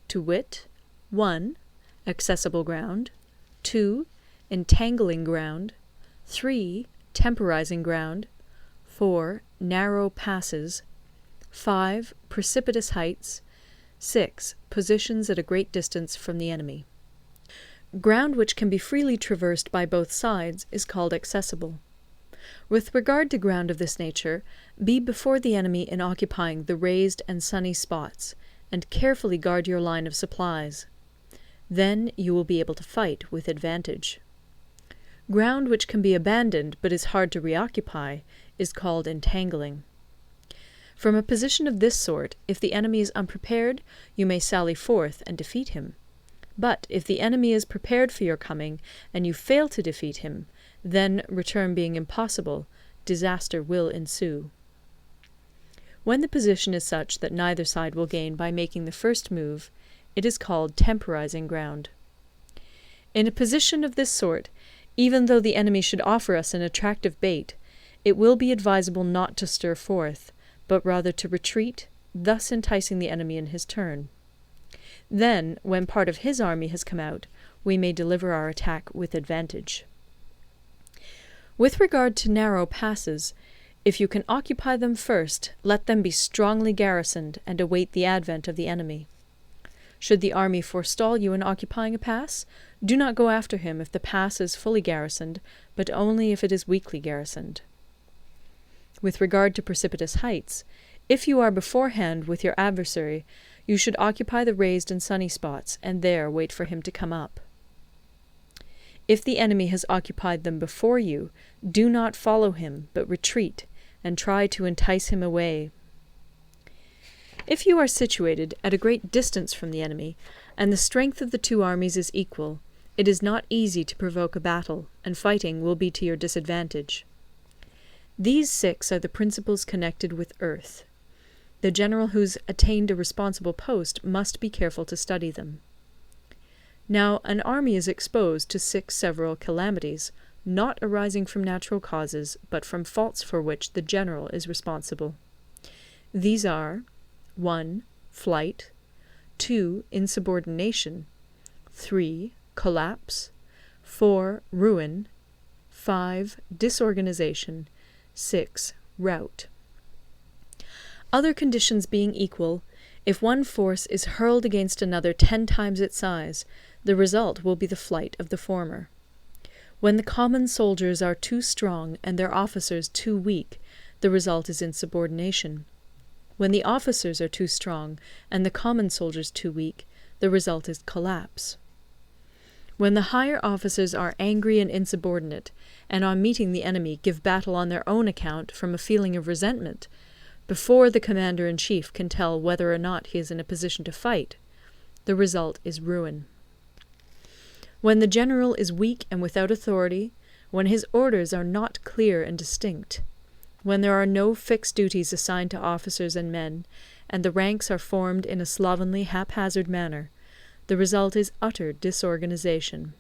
Speaker 1: to wit, 1. Accessible ground, 2. Entangling ground, 3. Temporizing ground, 4. Narrow passes, 5. Precipitous heights, 6. Positions at a great distance from the enemy. Ground which can be freely traversed by both sides is called accessible. With regard to ground of this nature, be before the enemy in occupying the raised and sunny spots, and carefully guard your line of supplies. Then you will be able to fight with advantage. Ground which can be abandoned but is hard to reoccupy is called entangling. From a position of this sort, if the enemy is unprepared, you may sally forth and defeat him. But if the enemy is prepared for your coming, and you fail to defeat him, then, return being impossible, disaster will ensue. When the position is such that neither side will gain by making the first move, it is called temporizing ground. In a position of this sort, even though the enemy should offer us an attractive bait, it will be advisable not to stir forth, but rather to retreat, thus enticing the enemy in his turn. Then, when part of his army has come out, we may deliver our attack with advantage. With regard to narrow passes, if you can occupy them first, let them be strongly garrisoned and await the advent of the enemy. Should the army forestall you in occupying a pass, do not go after him if the pass is fully garrisoned, but only if it is weakly garrisoned. With regard to precipitous heights, if you are beforehand with your adversary, you should occupy the raised and sunny spots, and there wait for him to come up. If the enemy has occupied them before you, do not follow him, but retreat, and try to entice him away. If you are situated at a great distance from the enemy, and the strength of the two armies is equal, it is not easy to provoke a battle, and fighting will be to your disadvantage. These 6 are the principles connected with earth. The general who's attained a responsible post must be careful to study them. Now, an army is exposed to 6 several calamities, not arising from natural causes, but from faults for which the general is responsible. These are 1. Flight, 2. Insubordination, 3. Collapse, 4. Ruin, 5. Disorganization, 6. Rout. Other conditions being equal, if one force is hurled against another 10 times its size, the result will be the flight of the former. When the common soldiers are too strong and their officers too weak, the result is insubordination. When the officers are too strong and the common soldiers too weak, the result is collapse. When the higher officers are angry and insubordinate, and on meeting the enemy give battle on their own account from a feeling of resentment, before the commander-in-chief can tell whether or not he is in a position to fight, the result is ruin. When the general is weak and without authority, when his orders are not clear and distinct, when there are no fixed duties assigned to officers and men, and the ranks are formed in a slovenly, haphazard manner, the result is utter disorganization.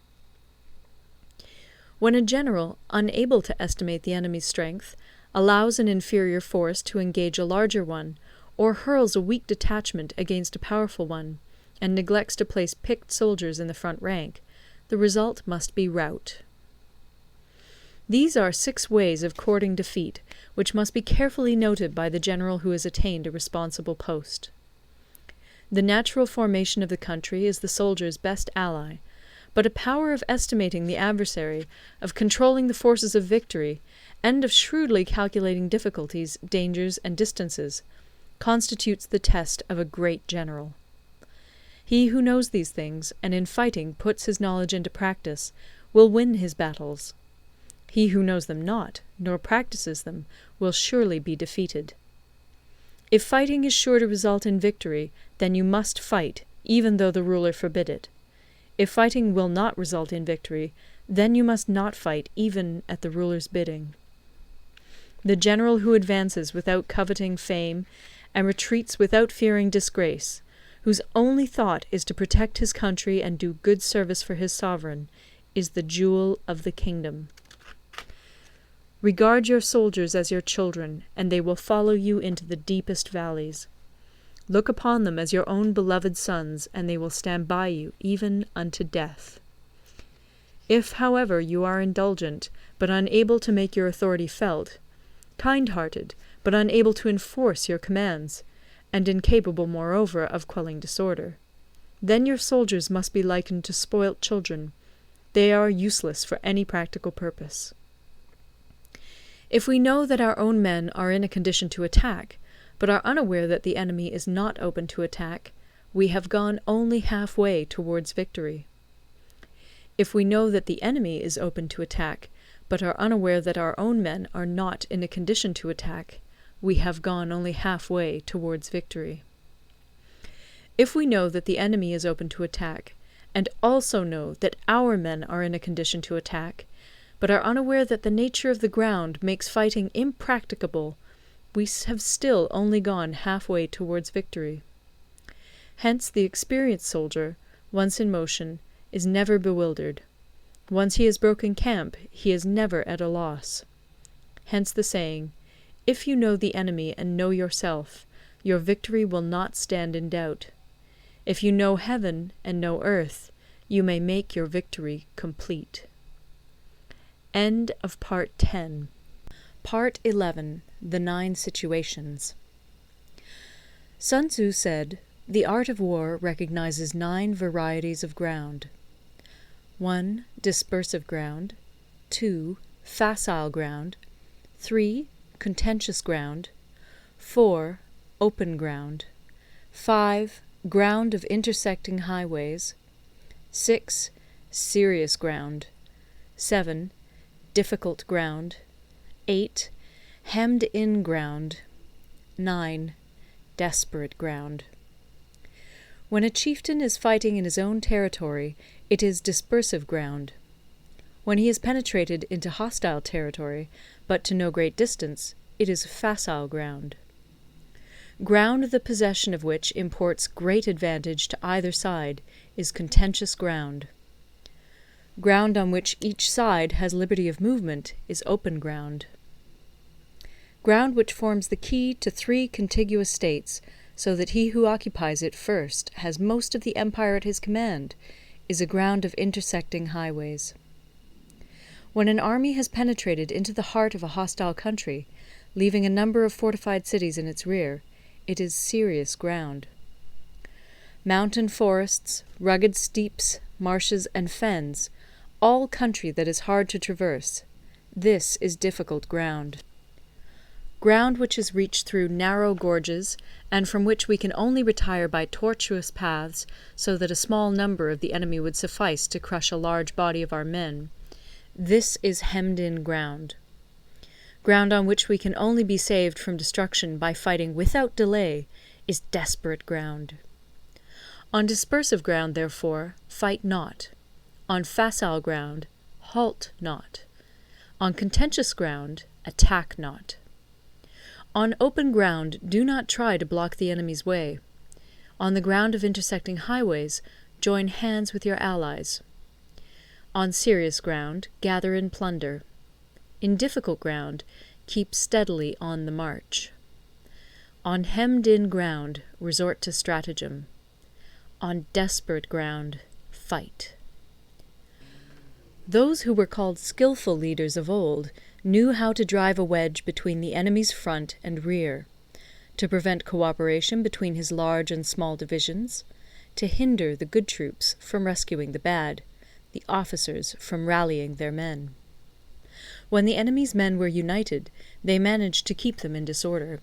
Speaker 1: When a general, unable to estimate the enemy's strength, allows an inferior force to engage a larger one, or hurls a weak detachment against a powerful one, and neglects to place picked soldiers in the front rank, the result must be rout. These are 6 ways of courting defeat, which must be carefully noted by the general who has attained a responsible post. The natural formation of the country is the soldier's best ally, but a power of estimating the adversary, of controlling the forces of victory, and of shrewdly calculating difficulties, dangers, and distances, constitutes the test of a great general. He who knows these things, and in fighting puts his knowledge into practice, will win his battles. He who knows them not, nor practices them, will surely be defeated. If fighting is sure to result in victory, then you must fight, even though the ruler forbid it. If fighting will not result in victory, then you must not fight even at the ruler's bidding. The general who advances without coveting fame, and retreats without fearing disgrace, whose only thought is to protect his country and do good service for his sovereign, is the jewel of the kingdom. Regard your soldiers as your children, and they will follow you into the deepest valleys. Look upon them as your own beloved sons, and they will stand by you even unto death. If, however, you are indulgent, but unable to make your authority felt, kind-hearted, but unable to enforce your commands, and incapable, moreover, of quelling disorder, then your soldiers must be likened to spoilt children. They are useless for any practical purpose. If we know that our own men are in a condition to attack, but are unaware that the enemy is not open to attack, we have gone only half-way towards victory. If we know that the enemy is open to attack, but are unaware that our own men are not in a condition to attack, we have gone only half-way towards victory. If we know that the enemy is open to attack, and also know that our men are in a condition to attack, but are unaware that the nature of the ground makes fighting impracticable, we have still only gone half-way towards victory. Hence the experienced soldier, once in motion, is never bewildered. Once he has broken camp, he is never at a loss. Hence the saying, "If you know the enemy and know yourself, your victory will not stand in doubt. If you know heaven and know earth, you may make your victory complete." End of Part 10. Part 11. The 9 Situations. Sun Tzu said, "The art of war recognizes 9 varieties of ground. 1. Dispersive ground. 2. Facile ground. 3. Contentious ground. 4. Open ground. 5. Ground of intersecting highways. 6. Serious ground. 7. Difficult ground. 8. Hemmed-in ground. 9. Desperate ground. When a chieftain is fighting in his own territory, it is dispersive ground. When he has penetrated into hostile territory, but to no great distance, it is facile ground. Ground the possession of which imports great advantage to either side is contentious ground. Ground on which each side has liberty of movement is open ground. Ground which forms the key to 3 contiguous states, so that he who occupies it first has most of the empire at his command, is a ground of intersecting highways. When an army has penetrated into the heart of a hostile country, leaving a number of fortified cities in its rear, it is serious ground. Mountain forests, rugged steeps, marshes, and fens, all country that is hard to traverse, this is difficult ground. Ground which is reached through narrow gorges, and from which we can only retire by tortuous paths, so that a small number of the enemy would suffice to crush a large body of our men, this is hemmed-in ground. Ground on which we can only be saved from destruction by fighting without delay is desperate ground. On dispersive ground, therefore, fight not. On facile ground, halt not. On contentious ground, attack not. On open ground, do not try to block the enemy's way. On the ground of intersecting highways, join hands with your allies. On serious ground, gather in plunder. In difficult ground, keep steadily on the march. On hemmed-in ground, resort to stratagem. On desperate ground, fight. Those who were called skillful leaders of old knew how to drive a wedge between the enemy's front and rear, to prevent cooperation between his large and small divisions, to hinder the good troops from rescuing the bad, the officers from rallying their men. When the enemy's men were united, they managed to keep them in disorder.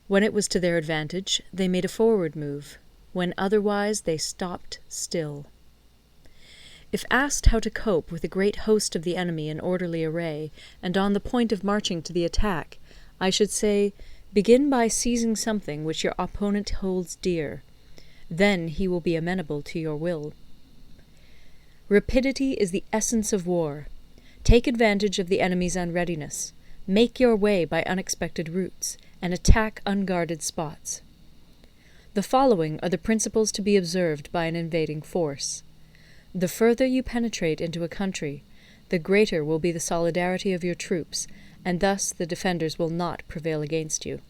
Speaker 1: When it was to their advantage, they made a forward move. When otherwise, they stopped still. If asked how to cope with a great host of the enemy in orderly array, and on the point of marching to the attack, I should say, begin by seizing something which your opponent holds dear. Then he will be amenable to your will. Rapidity is the essence of war. Take advantage of the enemy's unreadiness. Make your way by unexpected routes, and attack unguarded spots. The following are the principles to be observed by an invading force. The further you penetrate into a country, the greater will be the solidarity of your troops, and thus the defenders will not prevail against you.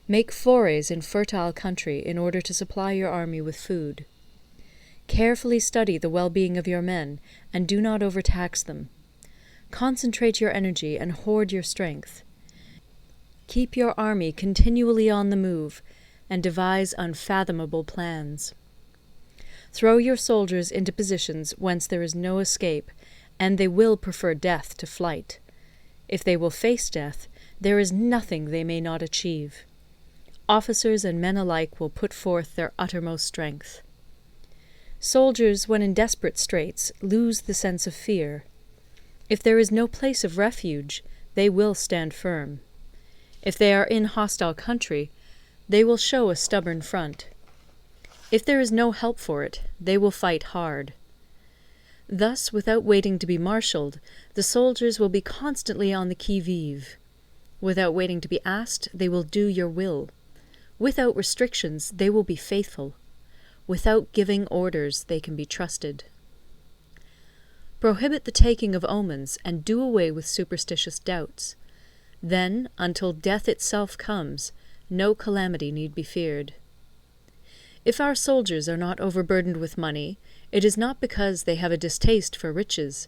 Speaker 1: Make forays in fertile country in order to supply your army with food. Carefully study the well-being of your men, and do not overtax them. Concentrate your energy and hoard your strength. Keep your army continually on the move, and devise unfathomable plans. Throw your soldiers into positions whence there is no escape, and they will prefer death to flight. If they will face death, there is nothing they may not achieve. Officers and men alike will put forth their uttermost strength. Soldiers, when in desperate straits, lose the sense of fear. If there is no place of refuge, they will stand firm. If they are in hostile country, they will show a stubborn front. If there is no help for it, they will fight hard. Thus, without waiting to be marshalled, the soldiers will be constantly on the qui-vive. Without waiting to be asked, they will do your will. Without restrictions, they will be faithful. Without giving orders, they can be trusted. Prohibit the taking of omens, and do away with superstitious doubts. Then, until death itself comes, no calamity need be feared. If our soldiers are not overburdened with money, it is not because they have a distaste for riches.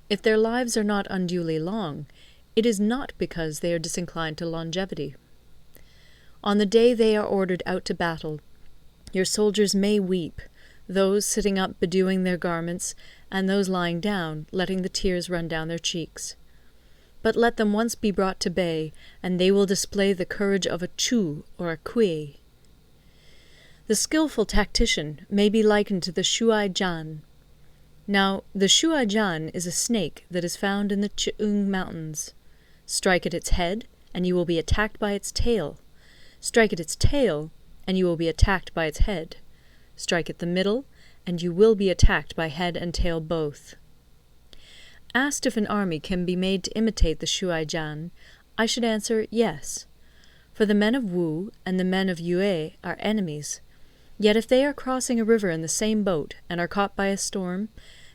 Speaker 1: If their lives are not unduly long, it is not because they are disinclined to longevity. On the day they are ordered out to battle, your soldiers may weep, those sitting up bedewing their garments, and those lying down, letting the tears run down their cheeks. But let them once be brought to bay, and they will display the courage of a Chu or a Kui. The skilful tactician may be likened to the Shuai-jan. Now, the Shuai-jan is a snake that is found in the Ch'ung Mountains. Strike at its head, and you will be attacked by its tail. Strike at its tail, and you will be attacked by its head. Strike at the middle, and you will be attacked by head and tail both. Asked if an army can be made to imitate the Shuai-jan, I should answer yes. For the men of Wu and the men of Yue are enemies. Yet if they are crossing a river in the same boat and are caught by a storm,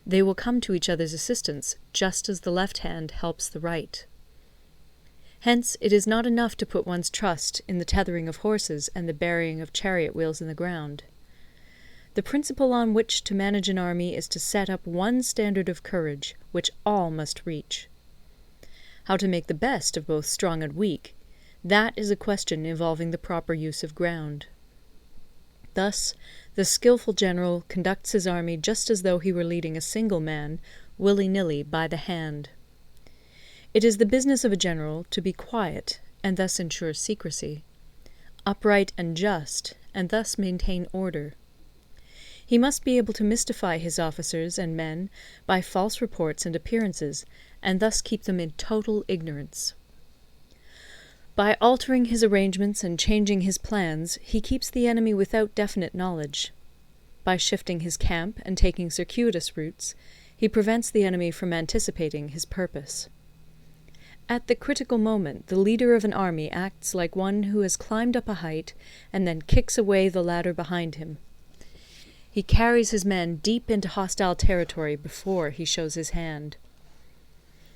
Speaker 1: they will come to each other's assistance, just as the left hand helps the right. Hence it is not enough to put one's trust in the tethering of horses and the burying of chariot wheels in the ground. The principle on which to manage an army is to set up one standard of courage, which all must reach. How to make the best of both strong and weak, that is a question involving the proper use of ground. Thus, the skilful general conducts his army just as though he were leading a single man, willy-nilly, by the hand. It is the business of a general to be quiet, and thus ensure secrecy, upright and just, and thus maintain order. He must be able to mystify his officers and men by false reports and appearances, and thus keep them in total ignorance. By altering his arrangements and changing his plans, he keeps the enemy without definite knowledge. By shifting his camp and taking circuitous routes, he prevents the enemy from anticipating his purpose. At the critical moment, the leader of an army acts like one who has climbed up a height and then kicks away the ladder behind him. He carries his men deep into hostile territory before he shows his hand.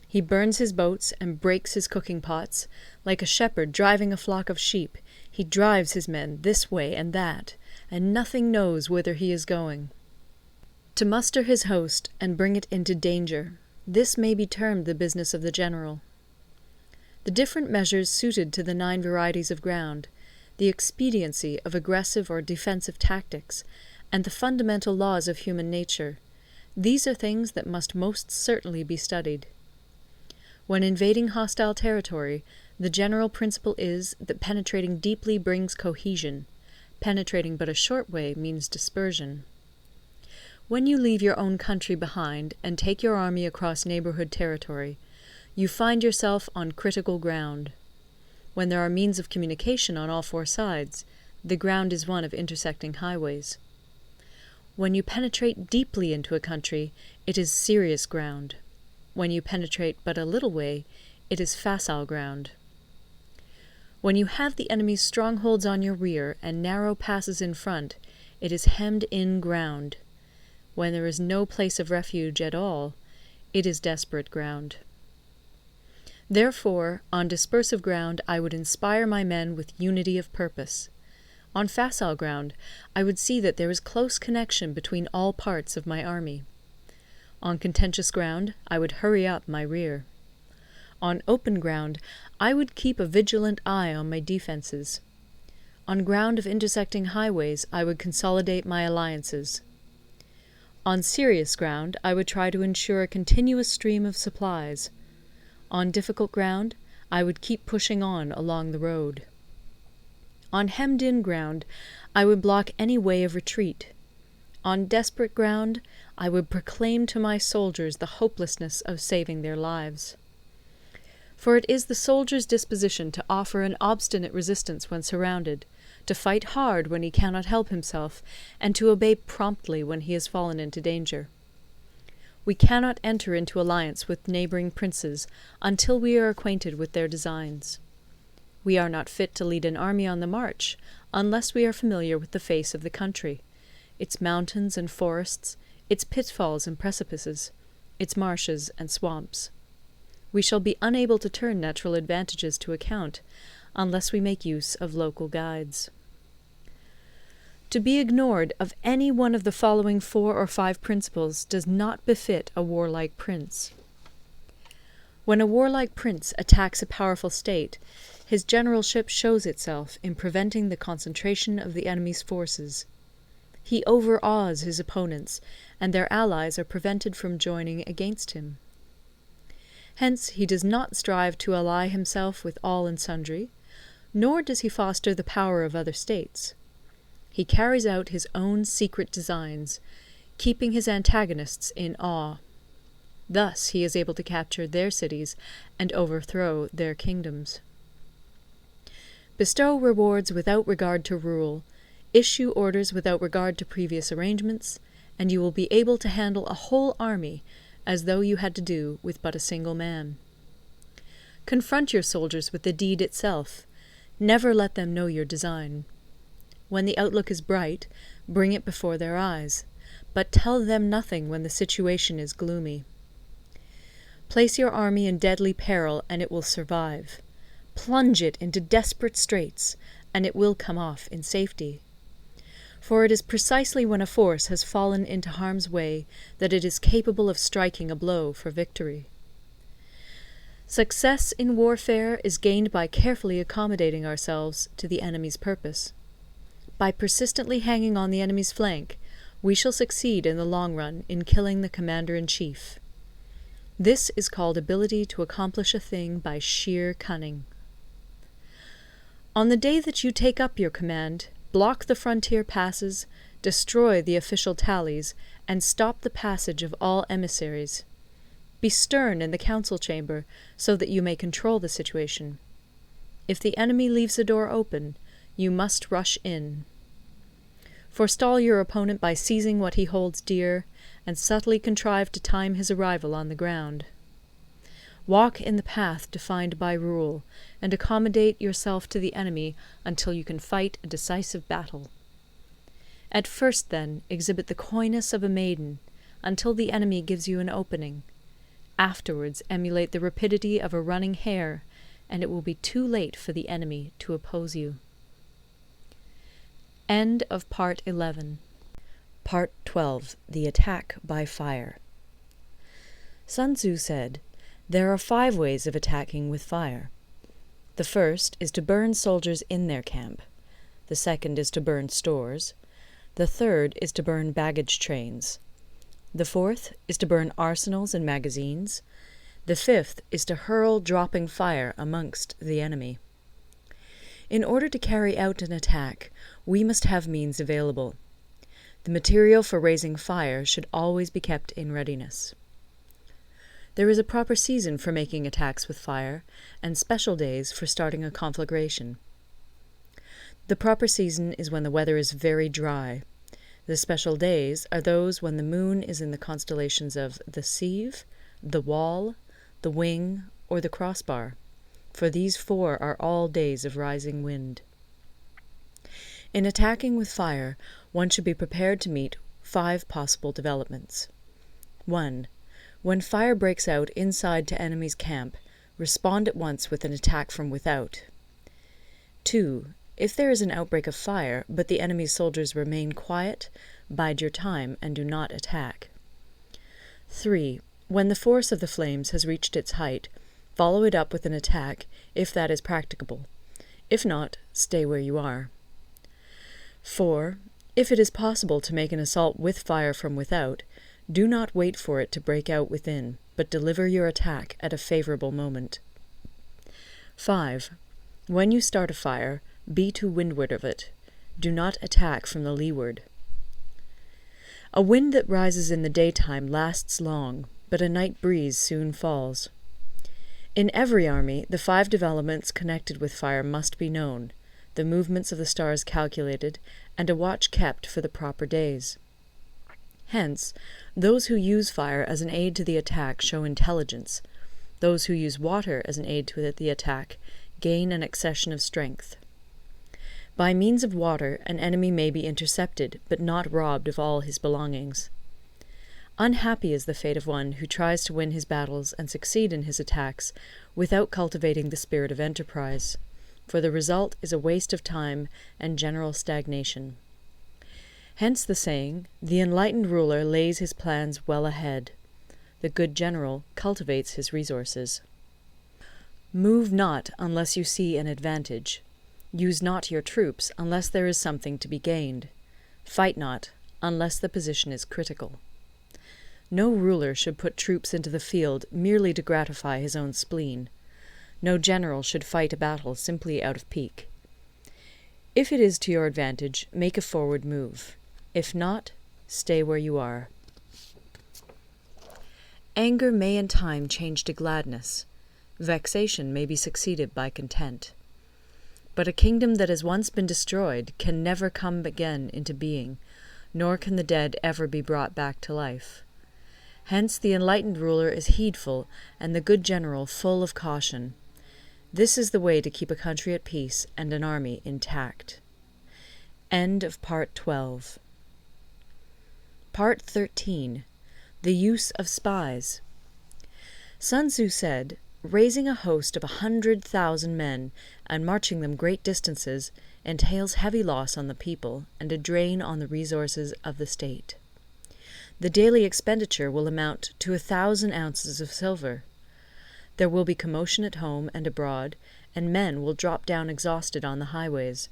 Speaker 1: He burns his boats and breaks his cooking pots. Like a shepherd driving a flock of sheep, he drives his men this way and that, and nothing knows whither he is going. To muster his host and bring it into danger, this may be termed the business of the general. The different measures suited to the 9 varieties of ground, the expediency of aggressive or defensive tactics, and the fundamental laws of human nature, these are things that must most certainly be studied. When invading hostile territory, the general principle is that penetrating deeply brings cohesion. Penetrating but a short way means dispersion. When you leave your own country behind and take your army across neighborhood territory, you find yourself on critical ground. When there are means of communication on all 4 sides, the ground is one of intersecting highways. When you penetrate deeply into a country, it is serious ground. When you penetrate but a little way, it is facile ground. When you have the enemy's strongholds on your rear and narrow passes in front, it is hemmed-in ground. When there is no place of refuge at all, it is desperate ground. Therefore, on dispersive ground I would inspire my men with unity of purpose. On facile ground, I would see that there is close connection between all parts of my army. On contentious ground, I would hurry up my rear. On open ground, I would keep a vigilant eye on my defences. On ground of intersecting highways, I would consolidate my alliances. On serious ground, I would try to ensure a continuous stream of supplies. On difficult ground, I would keep pushing on along the road. On hemmed-in ground, I would block any way of retreat. On desperate ground, I would proclaim to my soldiers the hopelessness of saving their lives. For it is the soldier's disposition to offer an obstinate resistance when surrounded, to fight hard when he cannot help himself, and to obey promptly when he has fallen into danger. We cannot enter into alliance with neighbouring princes until we are acquainted with their designs. We are not fit to lead an army on the march unless we are familiar with the face of the country, its mountains and forests, its pitfalls and precipices, its marshes and swamps. We shall be unable to turn natural advantages to account unless we make use of local guides. To be ignored of any one of the following 4 or 5 principles does not befit a warlike prince. When a warlike prince attacks a powerful state, his generalship shows itself in preventing the concentration of the enemy's forces. He overawes his opponents, and their allies are prevented from joining against him. Hence he does not strive to ally himself with all and sundry, nor does he foster the power of other states. He carries out his own secret designs, keeping his antagonists in awe. Thus he is able to capture their cities and overthrow their kingdoms. Bestow rewards without regard to rule, issue orders without regard to previous arrangements, and you will be able to handle a whole army as though you had to do with but a single man. Confront your soldiers with the deed itself. Never let them know your design. When the outlook is bright, bring it before their eyes, but tell them nothing when the situation is gloomy. Place your army in deadly peril, and it will survive. Plunge it into desperate straits, and it will come off in safety. For it is precisely when a force has fallen into harm's way that it is capable of striking a blow for victory. Success in warfare is gained by carefully accommodating ourselves to the enemy's purpose. By persistently hanging on the enemy's flank, we shall succeed in the long run in killing the commander-in-chief. This is called ability to accomplish a thing by sheer cunning. On the day that you take up your command, block the frontier passes, destroy the official tallies, and stop the passage of all emissaries. Be stern in the council chamber, so that you may control the situation. If the enemy leaves the door open, you must rush in. Forestall your opponent by seizing what he holds dear, and subtly contrive to time his arrival on the ground. Walk in the path defined by rule, and accommodate yourself to the enemy until you can fight a decisive battle. At first, then, exhibit the coyness of a maiden, until the enemy gives you an opening. Afterwards emulate the rapidity of a running hare, and it will be too late for the enemy to oppose you. End of Part 11.
Speaker 2: Part 12. The Attack by Fire. Sun Tzu said, "There are 5 ways of attacking with fire. The first is to burn soldiers in their camp. The second is to burn stores. The third is to burn baggage trains. The fourth is to burn arsenals and magazines. The fifth is to hurl dropping fire amongst the enemy." In order to carry out an attack, we must have means available. The material for raising fire should always be kept in readiness. There is a proper season for making attacks with fire, and special days for starting a conflagration. The proper season is when the weather is very dry. The special days are those when the moon is in the constellations of the Sieve, the Wall, the Wing, or the Crossbar, for these 4 are all days of rising wind. In attacking with fire, one should be prepared to meet 5 possible developments. 1. When fire breaks out inside to enemy's camp, respond at once with an attack from without. 2. If there is an outbreak of fire, but the enemy's soldiers remain quiet, bide your time and do not attack. 3. When the force of the flames has reached its height, follow it up with an attack, if that is practicable. If not, stay where you are. 4. If it is possible to make an assault with fire from without, do not wait for it to break out within, but deliver your attack at a favorable moment. 5. When you start a fire, be to windward of it. Do not attack from the leeward. A wind that rises in the daytime lasts long, but a night breeze soon falls. In every army, the 5 developments connected with fire must be known, the movements of the stars calculated, and a watch kept for the proper days. Hence, those who use fire as an aid to the attack show intelligence. Those who use water as an aid to the attack gain an accession of strength. By means of water, an enemy may be intercepted, but not robbed of all his belongings. Unhappy is the fate of one who tries to win his battles and succeed in his attacks without cultivating the spirit of enterprise, for the result is a waste of time and general stagnation. Hence the saying, "The enlightened ruler lays his plans well ahead. The good general cultivates his resources." Move not unless you see an advantage. Use not your troops unless there is something to be gained. Fight not unless the position is critical. No ruler should put troops into the field merely to gratify his own spleen. No general should fight a battle simply out of pique. If it is to your advantage, make a forward move. If not, stay where you are. Anger may in time change to gladness. Vexation may be succeeded by content. But a kingdom that has once been destroyed can never come again into being, nor can the dead ever be brought back to life. Hence the enlightened ruler is heedful, and the good general full of caution. This is the way to keep a country at peace and an army intact. End of Part 12. Part 13. The Use of Spies. Sun Tzu said, "Raising a host of 100,000 men and marching them great distances entails heavy loss on the people and a drain on the resources of the state. The daily expenditure will amount to 1,000 ounces of silver. There will be commotion at home and abroad, and men will drop down exhausted on the highways.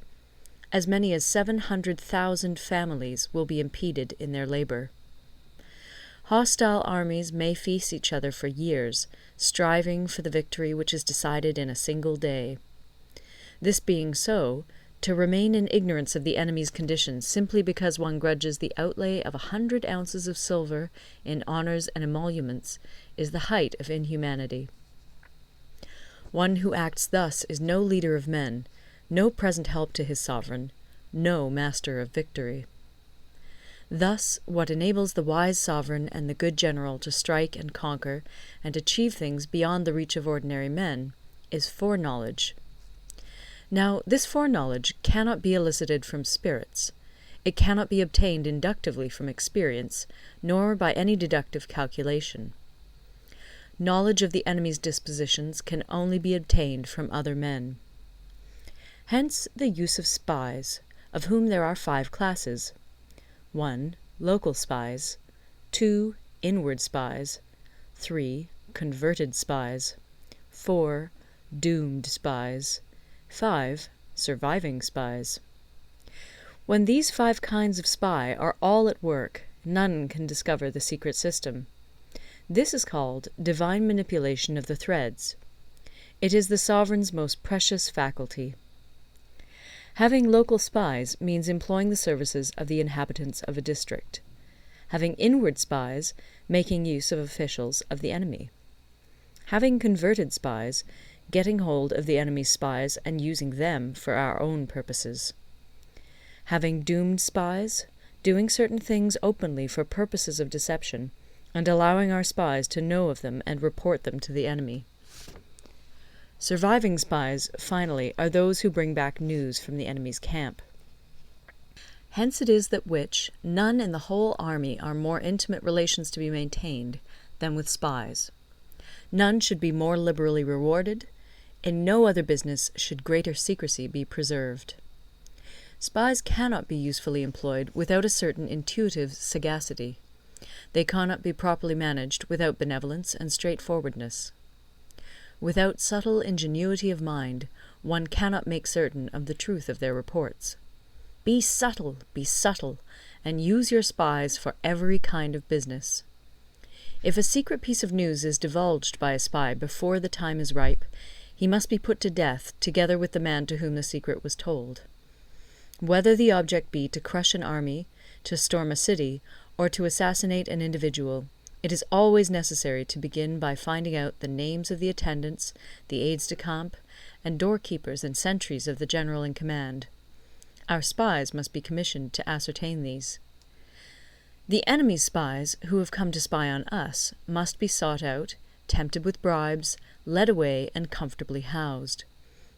Speaker 2: As many as 700,000 families will be impeded in their labor. Hostile armies may feast each other for years, striving for the victory which is decided in a single day. This being so, to remain in ignorance of the enemy's condition simply because one grudges the outlay of 100 ounces of silver in honours and emoluments is the height of inhumanity. One who acts thus is no leader of men, no present help to his sovereign, no master of victory. Thus, what enables the wise sovereign and the good general to strike and conquer and achieve things beyond the reach of ordinary men is foreknowledge. Now, this foreknowledge cannot be elicited from spirits. It cannot be obtained inductively from experience, nor by any deductive calculation. Knowledge of the enemy's dispositions can only be obtained from other men. Hence the use of spies, of whom there are 5 classes: 1. Local spies, 2. Inward spies, 3. Converted spies, 4. Doomed spies, 5. Surviving spies. When these 5 kinds of spy are all at work, none can discover the secret system. This is called divine manipulation of the threads. It is the sovereign's most precious faculty. Having local spies means employing the services of the inhabitants of a district. Having inward spies, making use of officials of the enemy. Having converted spies, getting hold of the enemy's spies and using them for our own purposes. Having doomed spies, doing certain things openly for purposes of deception, and allowing our spies to know of them and report them to the enemy. Surviving spies, finally, are those who bring back news from the enemy's camp. Hence it is that none in the whole army are more intimate relations to be maintained than with spies. None should be more liberally rewarded. In no other business should greater secrecy be preserved. Spies cannot be usefully employed without a certain intuitive sagacity. They cannot be properly managed without benevolence and straightforwardness. Without subtle ingenuity of mind, one cannot make certain of the truth of their reports. Be subtle, and use your spies for every kind of business. If a secret piece of news is divulged by a spy before the time is ripe, he must be put to death together with the man to whom the secret was told. Whether the object be to crush an army, to storm a city, or to assassinate an individual, it is always necessary to begin by finding out the names of the attendants, the aides-de-camp, and doorkeepers and sentries of the general in command. Our spies must be commissioned to ascertain these. The enemy's spies, who have come to spy on us, must be sought out, tempted with bribes, led away, and comfortably housed.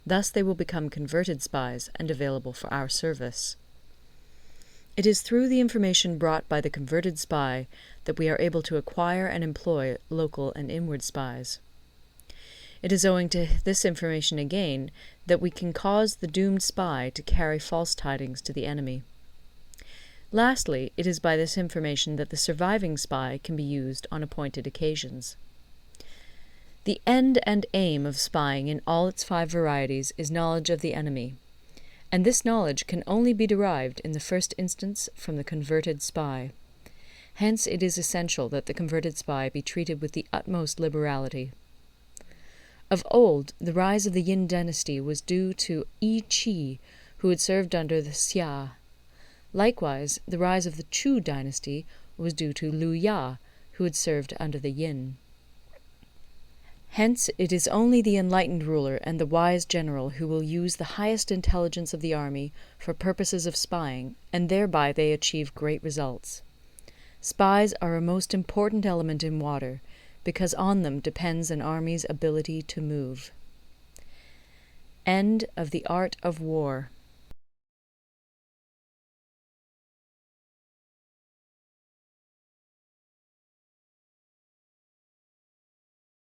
Speaker 2: Thus they will become converted spies and available for our service. It is through the information brought by the converted spy that we are able to acquire and employ local and inward spies. It is owing to this information again that we can cause the doomed spy to carry false tidings to the enemy. Lastly, it is by this information that the surviving spy can be used on appointed occasions. The end and aim of spying in all its 5 varieties is knowledge of the enemy, and this knowledge can only be derived in the first instance from the converted spy. Hence it is essential that the converted spy be treated with the utmost liberality. Of old, the rise of the Yin dynasty was due to Yi Qi, who had served under the Xia. Likewise, the rise of the Chu dynasty was due to Liu Ya, who had served under the Yin. Hence it is only the enlightened ruler and the wise general who will use the highest intelligence of the army for purposes of spying, and thereby they achieve great results. Spies are a most important element in water, because on them depends an army's ability to move. End of the Art of War.